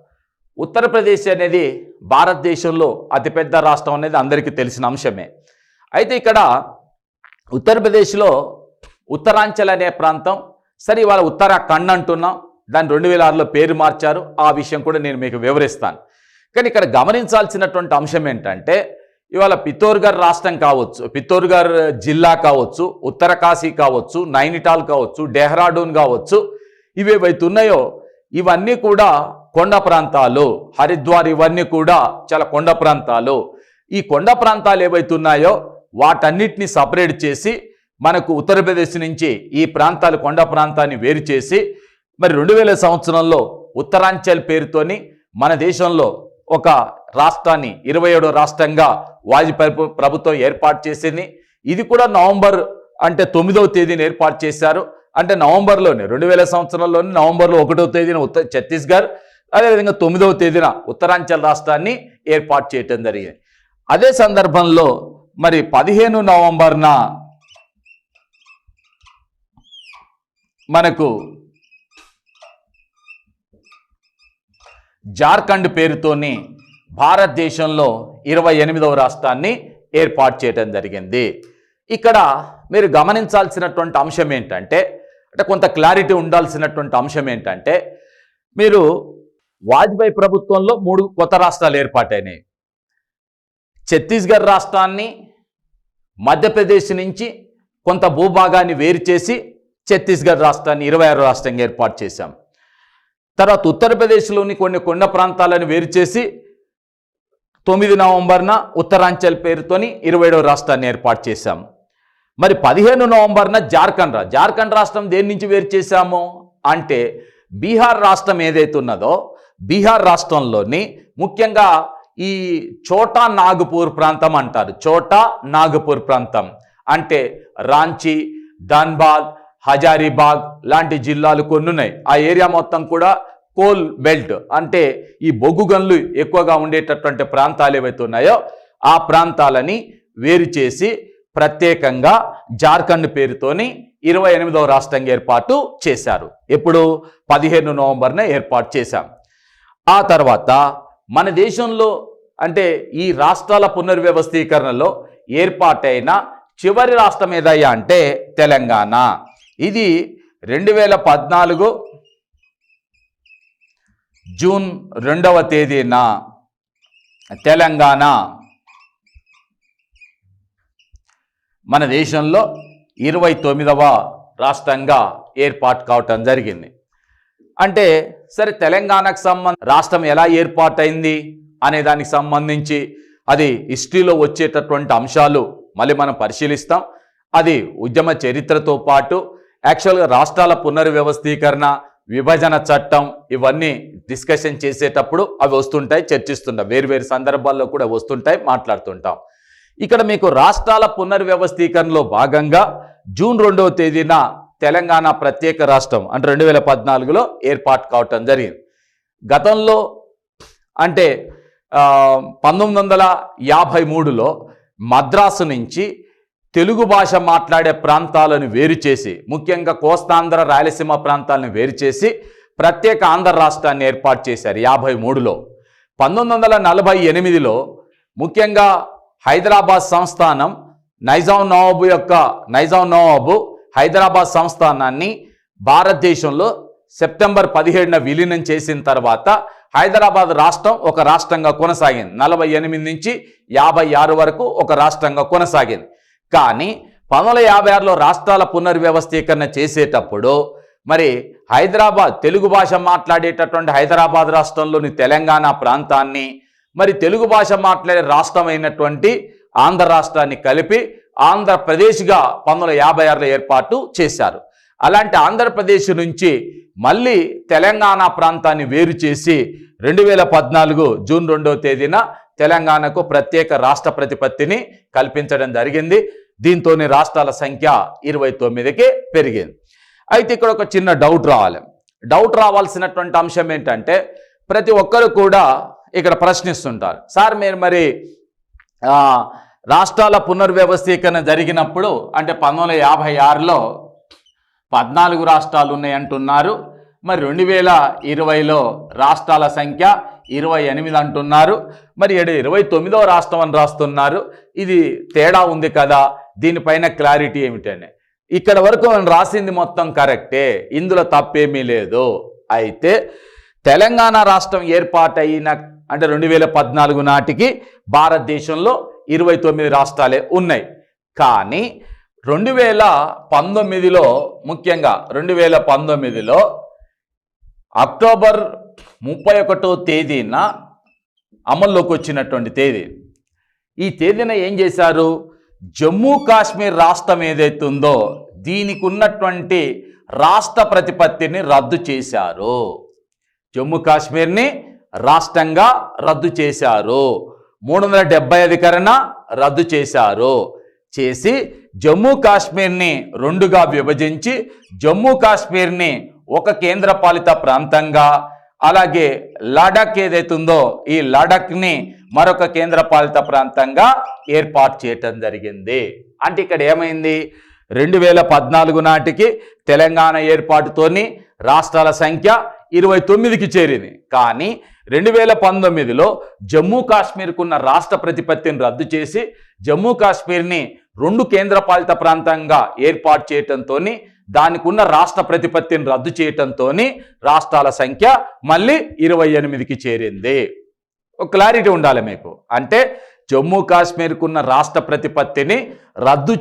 ఉత్తరప్రదేశ్ అనేది భారతదేశంలో అతిపెద్ద రాష్ట్రం అనేది అందరికీ తెలిసిన అంశమే. అయితే ఇక్కడ ఉత్తరప్రదేశ్లో ఉత్తరాంచల్ అనే ప్రాంతం, సరే ఇవాళ ఉత్తరాఖండ్ అంటున్నాం, దాన్ని 2006లో పేరు మార్చారు. ఆ విషయం కూడా నేను మీకు వివరిస్తాను. కానీ ఇక్కడ గమనించాల్సినటువంటి అంశం ఏంటంటే, ఇవాళ పితోర్గఢ్ రాష్ట్రం కావచ్చు, పితోర్గఢ్ జిల్లా కావచ్చు, ఉత్తరకాశీ కావచ్చు, నైనిటాల్ కావచ్చు, డెహ్రాడూన్ కావచ్చు, ఇవేవైతే ఉన్నాయో ఇవన్నీ కూడా కొండ ప్రాంతాలు. హరిద్వార్ ఇవన్నీ కూడా చాలా కొండ ప్రాంతాలు. ఈ కొండ ప్రాంతాలు ఏవైతే ఉన్నాయో వాటన్నిటిని సపరేట్ చేసి మనకు ఉత్తరప్రదేశ్ నుంచి ఈ ప్రాంతాలు కొండ ప్రాంతాన్ని వేరు చేసి మరి 2000 సంవత్సరంలో ఉత్తరాంచల్ పేరుతోని మన దేశంలో ఒక రాష్ట్రాన్ని 27వ రాష్ట్రంగా వాజ్పేయి ప్రభుత్వం ఏర్పాటు చేసింది. ఇది కూడా నవంబర్ అంటే 9వ తేదీన ఏర్పాటు చేశారు. అంటే నవంబర్లోనే 2000 సంవత్సరంలోనే నవంబర్లో 1వ తేదీన ఛత్తీస్గఢ్, అదేవిధంగా 9వ తేదీన ఉత్తరాంచల్ రాష్ట్రాన్ని ఏర్పాటు చేయటం జరిగింది. అదే సందర్భంలో మరి 15 నవంబర్న మనకు జార్ఖండ్ పేరుతోని భారతదేశంలో 28వ రాష్ట్రాన్ని ఏర్పాటు చేయడం జరిగింది. ఇక్కడ మీరు గమనించాల్సినటువంటి అంశం ఏంటంటే, అంటే కొంత క్లారిటీ ఉండాల్సినటువంటి అంశం ఏంటంటే, మీరు వాజ్పేయి ప్రభుత్వంలో 3 కొత్త రాష్ట్రాలు ఏర్పాటైనాయి. ఛత్తీస్గఢ్ రాష్ట్రాన్ని మధ్యప్రదేశ్ నుంచి కొంత భూభాగాన్ని వేరు చేసి ఛత్తీస్గఢ్ రాష్ట్రాన్ని 26వ రాష్ట్రంగా ఏర్పాటు చేశాం. తర్వాత ఉత్తరప్రదేశ్లోని కొన్ని కొండ ప్రాంతాలను వేరు చేసి 9 నవంబర్న ఉత్తరాంచల్ పేరుతోని 27వ రాష్ట్రాన్ని ఏర్పాటు చేశాం. మరి 15 నవంబర్న జార్ఖండ్ రాష్ట్రం దేని నుంచి వేరు చేశాము అంటే బీహార్ రాష్ట్రం ఏదైతే ఉన్నదో బీహార్ రాష్ట్రంలోని ముఖ్యంగా ఈ చోటా నాగపూర్ ప్రాంతం అంటారు. చోటా నాగపూర్ ప్రాంతం అంటే రాంచీ, ధన్బాద్, హజారీబాగ్ లాంటి జిల్లాలు కొన్ని ఉన్నాయి. ఆ ఏరియా మొత్తం కూడా కోల్ బెల్ట్ అంటే ఈ బొగ్గు గనులు ఎక్కువగా ఉండేటటువంటి ప్రాంతాలు ఏవైతే ఉన్నాయో ఆ ప్రాంతాలని వేరు చేసి ప్రత్యేకంగా జార్ఖండ్ పేరుతోని 28వ రాష్ట్రంగా ఏర్పాటు చేశారు. ఎప్పుడు 15 నవంబర్న ఏర్పాటు చేశాం. ఆ తర్వాత మన దేశంలో అంటే ఈ రాష్ట్రాల పునర్వ్యవస్థీకరణలో ఏర్పాటైన చివరి రాష్ట్రం ఏదయ్యా అంటే తెలంగాణ. ఇది 2014 జూన్ 2వ తేదీన తెలంగాణ మన దేశంలో 29వ రాష్ట్రంగా ఏర్పాటు కావటం జరిగింది. అంటే సరే తెలంగాణకు రాష్ట్రం ఎలా ఏర్పాటైంది అనే దానికి సంబంధించి అది హిస్టరీలో వచ్చేటటువంటి అంశాలు మళ్ళీ మనం పరిశీలిస్తాం. అది ఉద్యమ చరిత్రతో పాటు యాక్చువల్గా రాష్ట్రాల పునర్వ్యవస్థీకరణ, విభజన చట్టం ఇవన్నీ డిస్కషన్ చేసేటప్పుడు అవి వస్తుంటాయి, చర్చిస్తుంటాం. వేరు సందర్భాల్లో కూడా వస్తుంటాయి, మాట్లాడుతుంటాం. ఇక్కడ మీకు రాష్ట్రాల పునర్వ్యవస్థీకరణలో భాగంగా జూన్ 2వ తేదీన తెలంగాణ ప్రత్యేక రాష్ట్రం అంటే 2014లో ఏర్పాటు కావటం జరిగింది. గతంలో అంటే 1953లో మద్రాసు నుంచి తెలుగు భాష మాట్లాడే ప్రాంతాలను వేరు చేసి ముఖ్యంగా కోస్తాంధ్ర, రాయలసీమ ప్రాంతాలను వేరు చేసి ప్రత్యేక ఆంధ్ర రాష్ట్రాన్ని ఏర్పాటు చేశారు 53లో. 1948లో ముఖ్యంగా హైదరాబాద్ సంస్థానం నైజాం నవాబు హైదరాబాద్ సంస్థానాన్ని భారతదేశంలో సెప్టెంబర్ 17న విలీనం చేసిన తర్వాత హైదరాబాద్ రాష్ట్రం ఒక రాష్ట్రంగా కొనసాగింది. 48 నుంచి 56 వరకు ఒక రాష్ట్రంగా కొనసాగింది. కానీ 1956లో రాష్ట్రాల పునర్వ్యవస్థీకరణ చేసేటప్పుడు మరి హైదరాబాద్ తెలుగు భాష మాట్లాడేటటువంటి హైదరాబాద్ రాష్ట్రంలోని తెలంగాణ ప్రాంతాన్ని మరి తెలుగు భాష మాట్లాడే రాష్ట్రమైనటువంటి ఆంధ్ర రాష్ట్రాన్ని కలిపి ఆంధ్రప్రదేశ్గా 1956లో ఏర్పాటు చేశారు. అలాంటి ఆంధ్రప్రదేశ్ నుంచి మళ్ళీ తెలంగాణ ప్రాంతాన్ని వేరు చేసి 2014 జూన్ 2వ తేదీన తెలంగాణకు ప్రత్యేక రాష్ట్ర ప్రతిపత్తిని కల్పించడం జరిగింది. దీంతోనే రాష్ట్రాల సంఖ్య 29కి పెరిగింది. అయితే ఇక్కడ ఒక చిన్న డౌట్ రావాల్సినటువంటి అంశం ఏంటంటే ప్రతి ఒక్కరు కూడా ఇక్కడ ప్రశ్నిస్తుంటారు, సార్ మీరు మరి రాష్ట్రాల పునర్వ్యవస్థీకరణ జరిగినప్పుడు అంటే 1956లో 14 రాష్ట్రాలు ఉన్నాయి అంటున్నారు, మరి 2020లో రాష్ట్రాల సంఖ్య 28 అంటున్నారు, మరి 29వ రాష్ట్రం అని రాస్తున్నారు. ఇది తేడా ఉంది కదా, దీనిపైన క్లారిటీ ఏమిటని. ఇక్కడ వరకు మనం రాసింది మొత్తం కరెక్టే, ఇందులో తప్పేమీ లేదు. అయితే తెలంగాణ రాష్ట్రం ఏర్పాటైన అంటే 2014 నాటికి భారతదేశంలో 29 రాష్ట్రాలే ఉన్నాయి. కానీ 2019లో ముఖ్యంగా 2019లో అక్టోబర్ 31వ తేదీన అమల్లోకి వచ్చినటువంటి తేదీ. ఈ తేదీన ఏం చేశారు, జమ్మూ కాశ్మీర్ రాష్ట్రం ఏదైతే ఉందో దీనికి ఉన్నటువంటి రాష్ట్ర ప్రతిపత్తిని రద్దు చేశారు. జమ్మూ కాశ్మీర్ని రాష్ట్రంగా రద్దు చేశారు. 370 అధికరణ రద్దు చేశారు. చేసి జమ్మూ కాశ్మీర్ని రెండుగా విభజించి జమ్మూ కాశ్మీర్ని ఒక కేంద్రపాలిత ప్రాంతంగా, అలాగే లడాక్ ఏదైతే ఉందో ఈ లడాక్ని మరొక కేంద్రపాలిత ప్రాంతంగా ఏర్పాటు చేయటం జరిగింది. అంటే ఇక్కడ ఏమైంది, 2014 నాటికి తెలంగాణ ఏర్పాటుతోని రాష్ట్రాల సంఖ్య 29కి చేరింది. కానీ 2019లో జమ్మూ కాశ్మీర్కున్న రాష్ట్ర ప్రతిపత్తిని రద్దు చేసి జమ్మూ కాశ్మీర్ని 2 కేంద్రపాలిత ప్రాంతంగా ఏర్పాటు చేయటంతో దానికి ఉన్న రాష్ట్ర ప్రతిపత్తిని రద్దు చేయటంతో రాష్ట్రాల సంఖ్య మళ్ళీ 28కి చేరింది. ఒక క్లారిటీ ఉండాలి మీకు. అంటే జమ్మూ కాశ్మీర్కున్న రాష్ట్ర ప్రతిపత్తిని రద్దు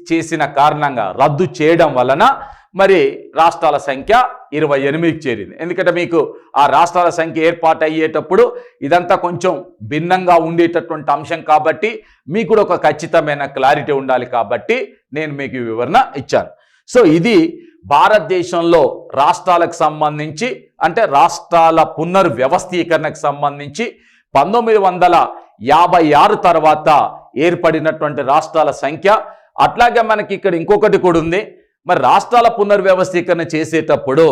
చేసిన కారణంగా, రద్దు చేయడం వలన మరి రాష్ట్రాల సంఖ్య 28కి చేరింది. ఎందుకంటే మీకు ఆ రాష్ట్రాల సంఖ్య ఏర్పాటు అయ్యేటప్పుడు ఇదంతా కొంచెం భిన్నంగా ఉండేటటువంటి అంశం కాబట్టి మీకు కూడా ఒక ఖచ్చితమైన క్లారిటీ ఉండాలి కాబట్టి నేను మీకు వివరణ ఇచ్చాను. సో ఇది భారతదేశంలో రాష్ట్రాలకు సంబంధించి, అంటే రాష్ట్రాల పునర్వ్యవస్థీకరణకు సంబంధించి 1956 తర్వాత ఏర్పడినటువంటి రాష్ట్రాల సంఖ్య. అట్లాగే మనకి ఇక్కడ ఇంకొకటి కూడా ఉంది. మరి రాష్ట్రాల పునర్వ్యవస్థీకరణ చేసేటప్పుడు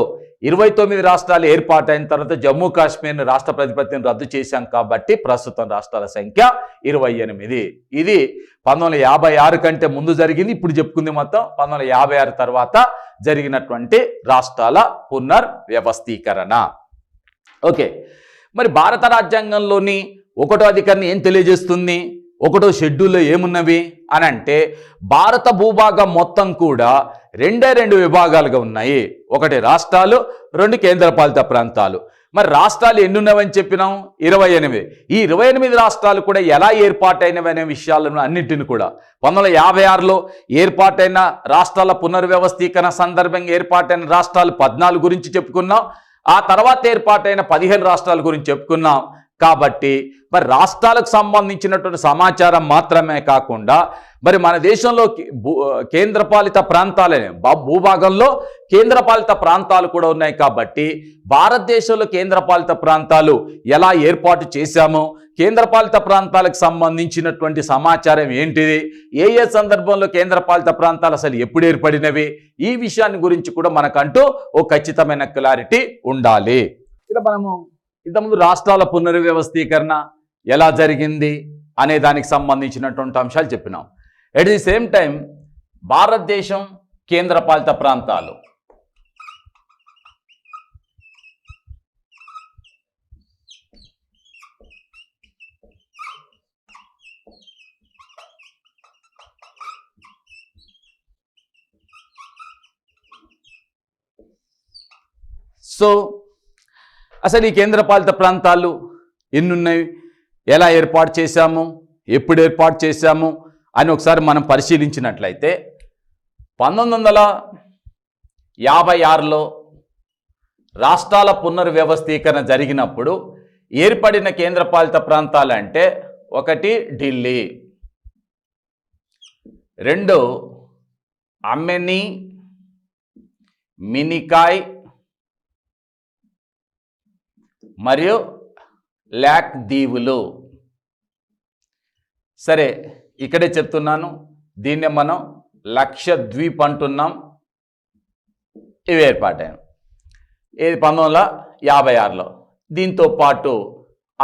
29 రాష్ట్రాలు ఏర్పాటైన తర్వాత జమ్మూ కాశ్మీర్ని రాష్ట్ర ప్రతిపత్తిని రద్దు చేశాం కాబట్టి ప్రస్తుతం రాష్ట్రాల సంఖ్య 28. ఇది 1956 కంటే ముందు జరిగింది. ఇప్పుడు చెప్పుకుంది మొత్తం 1956 తర్వాత జరిగినటువంటి రాష్ట్రాల పునర్వ్యవస్థీకరణ. ఓకే, మరి భారత రాజ్యాంగంలోని 1వ అధికరణ ఏం తెలియజేస్తుంది, 1వ షెడ్యూల్లో ఏమున్నవి అని అంటే భారత భూభాగం మొత్తం కూడా 2 విభాగాలుగా ఉన్నాయి. 1 రాష్ట్రాలు, 2 కేంద్రపాలిత ప్రాంతాలు. మరి రాష్ట్రాలు ఎన్ని ఉన్నవని చెప్పినాం, 28. ఈ 28 రాష్ట్రాలు కూడా ఎలా ఏర్పాటైనవి అనే విషయాలను అన్నింటిని కూడా 1956లో ఏర్పాటైన రాష్ట్రాల పునర్వ్యవస్థీకరణ సందర్భంగా ఏర్పాటైన రాష్ట్రాలు 14 గురించి చెప్పుకున్నాం. ఆ తర్వాత ఏర్పాటైన 15 రాష్ట్రాల గురించి చెప్పుకున్నాం. కాబట్టి మరి రాష్ట్రాలకు సంబంధించినటువంటి సమాచారం మాత్రమే కాకుండా మరి మన దేశంలో కేంద్రపాలిత ప్రాంతాలనే భూభాగంలో కేంద్రపాలిత ప్రాంతాలు కూడా ఉన్నాయి. కాబట్టి భారతదేశంలో కేంద్రపాలిత ప్రాంతాలు ఎలా ఏర్పాటు చేశామో, కేంద్రపాలిత ప్రాంతాలకు సంబంధించినటువంటి సమాచారం ఏంటిది, ఏ సందర్భంలో కేంద్రపాలిత ప్రాంతాలు అసలు ఎప్పుడు ఏర్పడినవి, ఈ విషయాన్ని గురించి కూడా మనకంటూ ఓ ఖచ్చితమైన క్లారిటీ ఉండాలి. ఇక్కడ మనము ఇంతకుముందు రాష్ట్రాల పునర్వ్యవస్థీకరణ ఎలా జరిగింది అనే దానికి సంబంధించినటువంటి అంశాలు చెప్పినాం. ఎట్ ది సేమ్ టైం భారతదేశం కేంద్రపాలిత ప్రాంతాలు, సో అసలు ఈ కేంద్రపాలిత ప్రాంతాలు ఎన్నున్నాయి, ఎలా ఏర్పాటు చేశాము, ఎప్పుడు ఏర్పాటు చేశాము అని ఒకసారి మనం పరిశీలించినట్లయితే 1956లో రాష్ట్రాల పునర్వ్యవస్థీకరణ జరిగినప్పుడు ఏర్పడిన కేంద్రపాలిత ప్రాంతాలు అంటే 1 ఢిల్లీ, 2 అమ్మెని, మినికాయ్ మరియు లాక్ దీవులు. సరే, ఇక్కడే చెప్తున్నాను, దీన్నే మనం లక్షద్వీప్ అంటున్నాం. ఇవి ఏర్పాటాయి ఏది 1956లో. దీంతో పాటు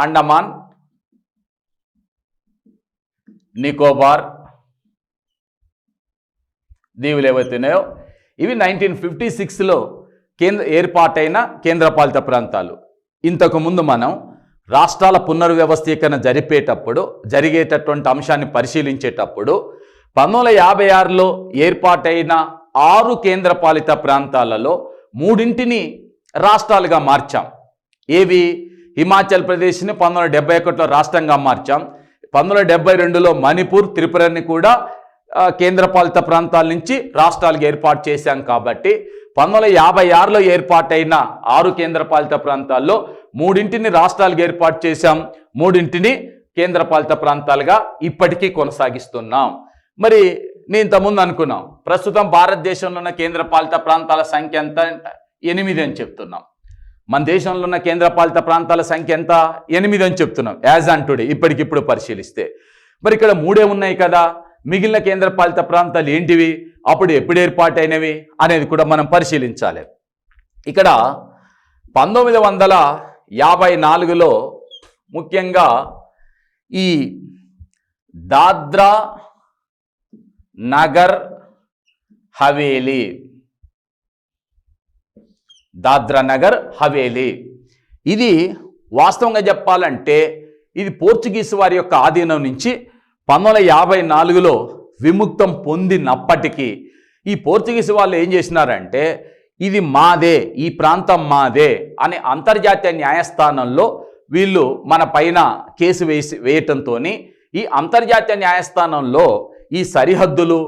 అండమాన్, నికోబార్ దీవులు ఏవైతున్నాయో ఇవి 1956లో ఏర్పాటైన కేంద్రపాలిత ప్రాంతాలు. ఇంతకుముందు మనం రాష్ట్రాల పునర్వ్యవస్థీకరణ జరిగేటటువంటి అంశాన్ని పరిశీలించేటప్పుడు 1956లో ఏర్పాటైన 6 కేంద్రపాలిత ప్రాంతాలలో 3 రాష్ట్రాలుగా మార్చాం. ఏవి, హిమాచల్ ప్రదేశ్ని 1971లో రాష్ట్రంగా మార్చాం. 1972లో మణిపూర్, త్రిపురని కూడా కేంద్రపాలిత ప్రాంతాల నుంచి రాష్ట్రాలుగా ఏర్పాటు చేశాం. కాబట్టి 1956లో ఏర్పాటైన 6 కేంద్రపాలిత ప్రాంతాల్లో 3 రాష్ట్రాలుగా ఏర్పాటు చేశాం, 3 కేంద్రపాలిత ప్రాంతాలుగా ఇప్పటికీ కొనసాగిస్తున్నాం. మరి నేను ఇంతకుముందు అనుకున్నాం ప్రస్తుతం భారతదేశంలో ఉన్న కేంద్రపాలిత ప్రాంతాల సంఖ్య ఎంత? 8 అని చెప్తున్నాం. మన దేశంలో ఉన్న కేంద్రపాలిత ప్రాంతాల సంఖ్య ఎంత? 8 అని చెప్తున్నాం యాజ్ ఆన్ టుడే, ఇప్పటికిప్పుడు పరిశీలిస్తే. మరి ఇక్కడ 3 ఉన్నాయి కదా, మిగిలిన కేంద్రపాలిత ప్రాంతాలు ఏంటివి, అప్పుడు ఎప్పుడు ఏర్పాటైనవి అనేది కూడా మనం పరిశీలించాలి. ఇక్కడ 1954లో ముఖ్యంగా ఈ దాద్రా నగర్ హవేలీ, దాద్రా నగర్ హవేలీ ఇది వాస్తవంగా చెప్పాలంటే ఇది పోర్చుగీస్ వారి యొక్క ఆధీనం నుంచి 1954లో విముక్తం పొందినప్పటికీ ఈ పోర్చుగీస్ వాళ్ళు ఏం చేసినారంటే ఇది మాదే, ఈ ప్రాంతం మాదే అని అంతర్జాతీయ న్యాయస్థానంలో వీళ్ళు మన పైన కేసు వేయటంతో ఈ అంతర్జాతీయ న్యాయస్థానంలో ఈ సరిహద్దులు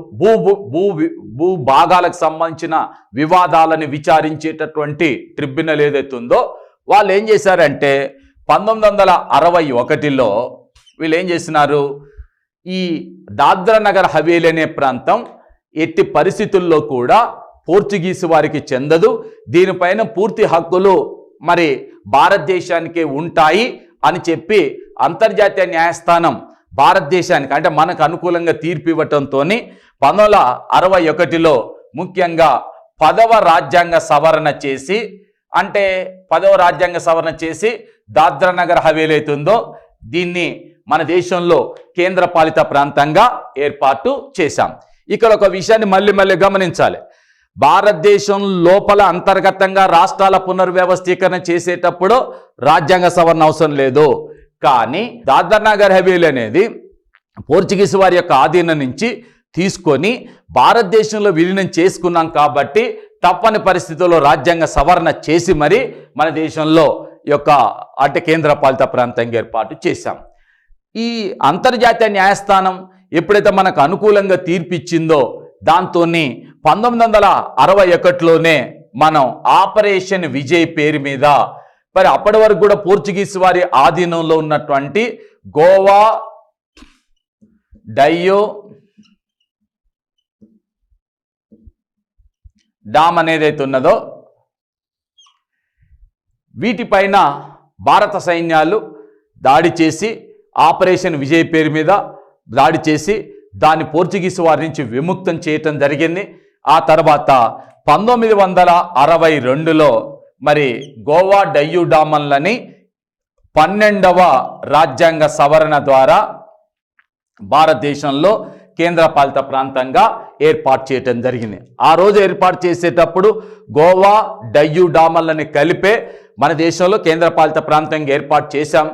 భూ భాగాలకు సంబంధించిన వివాదాలను విచారించేటటువంటి ట్రిబ్యునల్ ఏదైతుందో వాళ్ళు ఏం చేశారంటే 1961లో వీళ్ళు ఏం చేసినారు, ఈ దాద్రా నగర్ హవేలీ అనే ప్రాంతం ఎట్టి పరిస్థితుల్లో కూడా పోర్చుగీసు వారికి చెందదు, దీనిపైన పూర్తి హక్కులు మరి భారతదేశానికే ఉంటాయి అని చెప్పి అంతర్జాతీయ న్యాయస్థానం భారతదేశానికి అంటే మనకు అనుకూలంగా తీర్పు ఇవ్వటంతో 1961లో ముఖ్యంగా 10వ రాజ్యాంగ సవరణ చేసి అంటే 10వ రాజ్యాంగ సవరణ చేసి దాద్రా నగర్ హవేలీ అవుతుందో దీన్ని మన దేశంలో కేంద్రపాలిత ప్రాంతంగా ఏర్పాటు చేశాం. ఇక్కడ ఒక విషయాన్ని మళ్ళీ గమనించాలి. భారతదేశం లోపల అంతర్గతంగా రాష్ట్రాల పునర్వ్యవస్థీకరణ చేసేటప్పుడు రాజ్యాంగ సవరణ అవసరం లేదు. కానీ దాద్రా నగర్ హవేలీ అనేది పోర్చుగీస్ వారి యొక్క ఆధీనం నుంచి తీసుకొని భారతదేశంలో విలీనం చేసుకున్నాం కాబట్టి తప్పని పరిస్థితుల్లో రాజ్యాంగ సవరణ చేసి మరి మన దేశంలో యొక్క అంటే కేంద్రపాలిత ప్రాంతంగా ఏర్పాటు చేశాం. ఈ అంతర్జాతీయ న్యాయస్థానం ఎప్పుడైతే మనకు అనుకూలంగా తీర్పిచ్చిందో దాంతో 1961లోనే మనం ఆపరేషన్ విజయ్ పేరు మీద మరి అప్పటి వరకు కూడా పోర్చుగీస్ వారి ఆధీనంలో ఉన్నటువంటి గోవా డయ్యో డామ్ అనేదైతే ఉన్నదో వీటిపైన భారత సైన్యాలు దాడి చేసి ఆపరేషన్ విజయ్ పేరు మీద దాడి చేసి దాన్ని పోర్చుగీస్ వారి నుంచి విముక్తం చేయటం జరిగింది. ఆ తర్వాత 1962లో మరి గోవా డయ్యూ డామన్లని 12వ రాజ్యాంగ సవరణ ద్వారా భారతదేశంలో కేంద్రపాలిత ప్రాంతంగా ఏర్పాటు చేయటం జరిగింది. ఆ రోజు ఏర్పాటు చేసేటప్పుడు గోవా డయ్యూ డామన్లని కలిపే మన దేశంలో కేంద్రపాలిత ప్రాంతంగా ఏర్పాటు చేశాం.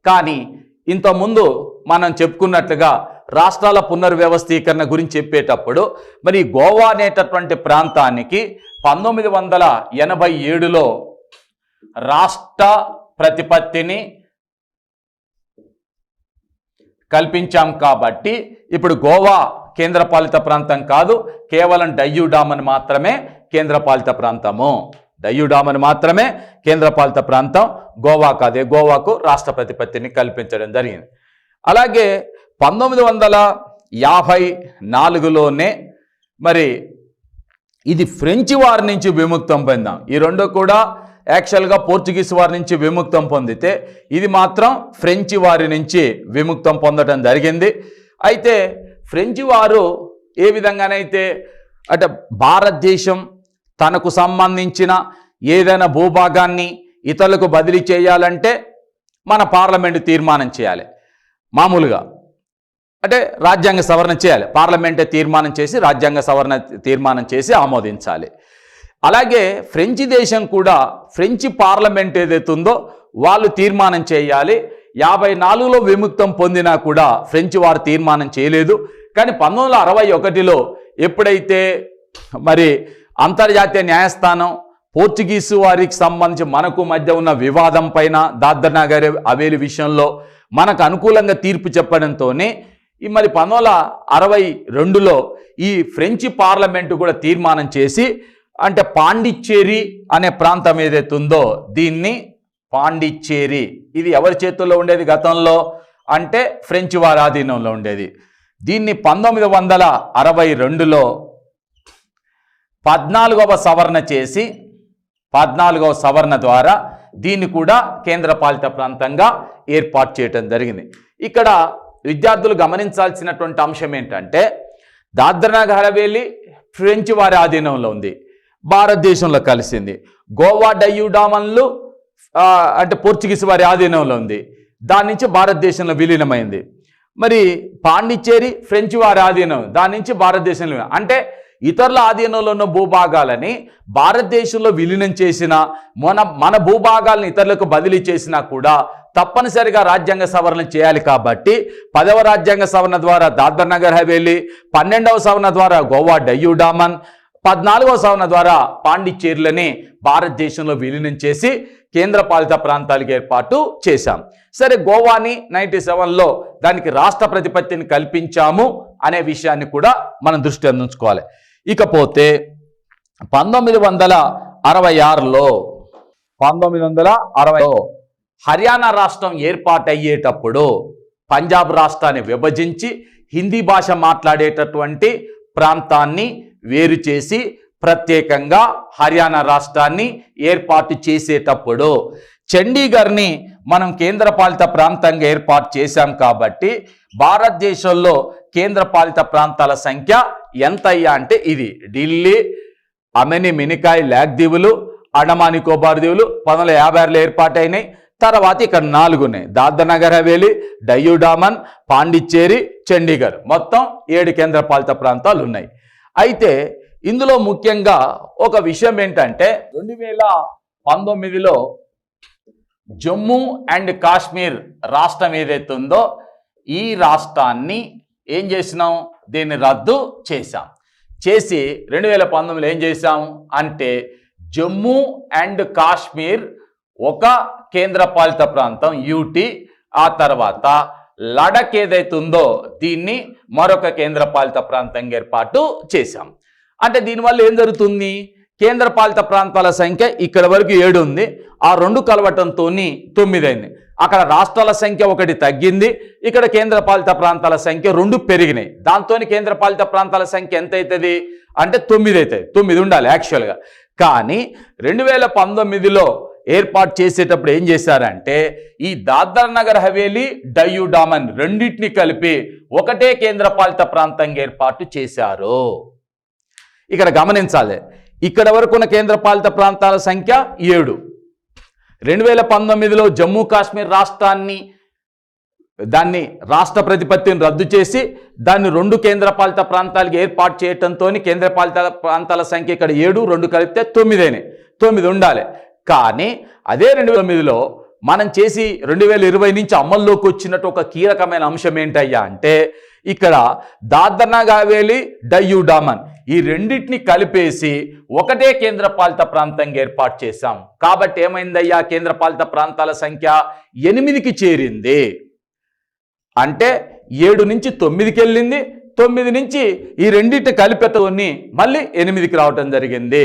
కానీ ఇంతకుముందు మనం చెప్పుకున్నట్లుగా రాష్ట్రాల పునర్వ్యవస్థీకరణ గురించి చెప్పేటప్పుడు మరి గోవా అనేటటువంటి ప్రాంతానికి 1987లో రాష్ట్ర ప్రతిపత్తిని కల్పించాం కాబట్టి ఇప్పుడు గోవా కేంద్రపాలిత ప్రాంతం కాదు, కేవలం డయ్యూ డామన్ మాత్రమే కేంద్రపాలిత ప్రాంతము. డయ్యూ డామన్ మాత్రమే కేంద్రపాలిత ప్రాంతం, గోవా కాదే. గోవాకు రాష్ట్ర ప్రతిపత్తిని కల్పించడం జరిగింది. అలాగే 1954లోనే మరి ఇది ఫ్రెంచ్ వారి నుంచి విముక్తం పొందాం. ఈ రెండు కూడా యాక్చువల్గా పోర్చుగీస్ వారి నుంచి విముక్తం పొందితే ఇది మాత్రం ఫ్రెంచ్ వారి నుంచి విముక్తం పొందడం జరిగింది. అయితే ఫ్రెంచ్ వారు ఏ విధంగానైతే అంటే భారతదేశం తనకు సంబంధించిన ఏదైనా భూభాగాన్ని ఇతరులకు బదిలీ చేయాలంటే మన పార్లమెంటు తీర్మానం చేయాలి. మామూలుగా అంటే రాజ్యాంగ సవరణ చేయాలి, పార్లమెంటే తీర్మానం చేసి రాజ్యాంగ సవరణ తీర్మానం చేసి ఆమోదించాలి. అలాగే ఫ్రెంచ్ దేశం కూడా ఫ్రెంచ్ పార్లమెంట్ ఏదైతే ఉందో వాళ్ళు తీర్మానం చేయాలి. 54లో విముక్తం పొందినా కూడా ఫ్రెంచ్ వారు తీర్మానం చేయలేదు. కానీ 1961లో ఎప్పుడైతే మరి అంతర్జాతీయ న్యాయస్థానం పోర్చుగీసు వారికి సంబంధించి మనకు మధ్య ఉన్న వివాదం పైన దాద్రా నగర్ హవేలీ విషయంలో మనకు అనుకూలంగా తీర్పు చెప్పడంతోనే ఈ మరి 1962లో ఈ ఫ్రెంచ్ పార్లమెంటు కూడా తీర్మానం చేసి అంటే పాండిచ్చేరి అనే ప్రాంతం ఏదైతే ఉందో దీన్ని పాండిచ్చేరి, ఇది ఎవరి చేతుల్లో ఉండేది గతంలో అంటే ఫ్రెంచ్ వారి ఆధీనంలో ఉండేది. దీన్ని 1962లో 14వ సవరణ చేసి 14వ సవరణ ద్వారా దీన్ని కూడా కేంద్రపాలిత ప్రాంతంగా ఏర్పాటు చేయడం జరిగింది. ఇక్కడ విద్యార్థులు గమనించాల్సినటువంటి అంశం ఏంటంటే దాద్రా నగర్ హవేలీ ఫ్రెంచ్ వారి ఆధీనంలో ఉంది, భారతదేశంలో కలిసింది. గోవా డయ్యూ డామన్లు అంటే పోర్చుగీస్ వారి ఆధీనంలో ఉంది, దాని నుంచి భారతదేశంలో విలీనమైంది. మరి పాండిచ్చేరి ఫ్రెంచ్ వారి ఆధీనం, దాని నుంచి భారతదేశంలో, అంటే ఇతరుల ఆధీనంలో ఉన్న భూభాగాలని భారతదేశంలో విలీనం చేసిన మన భూభాగాలను ఇతరులకు బదిలీ చేసినా కూడా తప్పనిసరిగా రాజ్యాంగ సవరణ చేయాలి. కాబట్టి 10వ రాజ్యాంగ సవరణ ద్వారా దాద్రా నగర్ హవేలీ, 12వ సవరణ ద్వారా గోవా డయ్యూ డామన్, 14వ సవరణ ద్వారా పాండిచ్చేరిలని భారతదేశంలో విలీనం చేసి కేంద్రపాలిత ప్రాంతాలకు ఏర్పాటు చేశాం. సరే, గోవాని 97లో దానికి రాష్ట్ర ప్రతిపత్తిని కల్పించాము అనే విషయాన్ని కూడా మనం దృష్టి అందించుకోవాలి. ఇకపోతే 1966లో హర్యానా రాష్ట్రం ఏర్పాటయ్యేటప్పుడు పంజాబ్ రాష్ట్రాన్ని విభజించి హిందీ భాష మాట్లాడేటటువంటి ప్రాంతాన్ని వేరు చేసి ప్రత్యేకంగా హర్యానా రాష్ట్రాన్ని ఏర్పాటు చేసేటప్పుడు చండీగఢ్ని మనం కేంద్రపాలిత ప్రాంతంగా ఏర్పాటు చేశాం. కాబట్టి భారతదేశంలో కేంద్రపాలిత ప్రాంతాల సంఖ్య ఎంత అయ్యా అంటే ఇది ఢిల్లీ, అమెని, మినికాయ్, లాక్షద్వీపులు, అండమాన్ నికోబార్ దీవులు 1956లో ఏర్పాటైనాయి. తర్వాత ఇక్కడ 4 ఉన్నాయి: దాద్రా నగర్ హవేలీ, డయ్యూ డామన్, పాండిచ్చేరి, చండీగఢ్. మొత్తం 7 కేంద్రపాలిత ప్రాంతాలు ఉన్నాయి. అయితే ఇందులో ముఖ్యంగా ఒక విషయం ఏంటంటే 2019లో జమ్మూ అండ్ కాశ్మీర్ రాష్ట్రం ఏదైతే ఉందో ఈ రాష్ట్రాన్ని ఏం చేసినాం, దీన్ని రద్దు చేశాం. చేసి 2019లో ఏం చేశాం అంటే జమ్మూ అండ్ కాశ్మీర్ ఒక కేంద్రపాలిత ప్రాంతం యూటీ, ఆ తర్వాత లడక్ ఏదైతే ఉందో దీన్ని మరొక కేంద్రపాలిత ప్రాంతంగా ఏర్పాటు చేశాం. అంటే దీనివల్ల ఏం జరుగుతుంది, కేంద్రపాలిత ప్రాంతాల సంఖ్య ఇక్కడ వరకు 7 ఉంది, ఆ 2 కలవటంతో 9 అయింది. అక్కడ రాష్ట్రాల సంఖ్య 1 తగ్గింది, ఇక్కడ కేంద్రపాలిత ప్రాంతాల సంఖ్య 2 పెరిగినాయి. దాంతో కేంద్రపాలిత ప్రాంతాల సంఖ్య ఎంత అవుతుంది అంటే 9 అవుతుంది. 9 ఉండాలి యాక్చువల్గా. కానీ 2019లో ఏర్పాటు చేసేటప్పుడు ఏం చేశారంటే ఈ దాద్రా నగర్ హవేలీ, డయ్యూ డామన్ రెండింటిని కలిపి ఒకటే కేంద్రపాలిత ప్రాంతంగా ఏర్పాటు చేశారు. ఇక్కడ గమనించాలి, ఇక్కడ వరకు ఉన్న కేంద్రపాలిత ప్రాంతాల సంఖ్య 7. 2019లో జమ్మూ కాశ్మీర్ రాష్ట్రాన్ని దాన్ని రాష్ట్ర ప్రతిపత్తిని రద్దు చేసి దాన్ని 2 కేంద్రపాలిత ప్రాంతాలకు ఏర్పాటు చేయడంతో కేంద్రపాలిత ప్రాంతాల సంఖ్య ఇక్కడ 7, 2 కలిపితే 9 అయినాయి. 9 ఉండాలి. కానీ అదే 2009లో మనం చేసి 2020 నుంచి అమల్లోకి వచ్చినట్టు ఒక కీలకమైన అంశం ఏంటయ్యా అంటే ఇక్కడ దాద్రా నగర్ హవేలీ, డయ్యూ డామన్ ఈ రెండింటిని కలిపేసి ఒకటే కేంద్రపాలిత ప్రాంతంగా ఏర్పాటు చేశాం. కాబట్టి ఏమైందయ్యా, కేంద్రపాలిత ప్రాంతాల సంఖ్య 8కి చేరింది. అంటే 7 నుంచి 9కి వెళ్ళింది, 9 నుంచి ఈ రెండింటిని కలిపేతోని మళ్ళీ 8కి రావటం జరిగింది.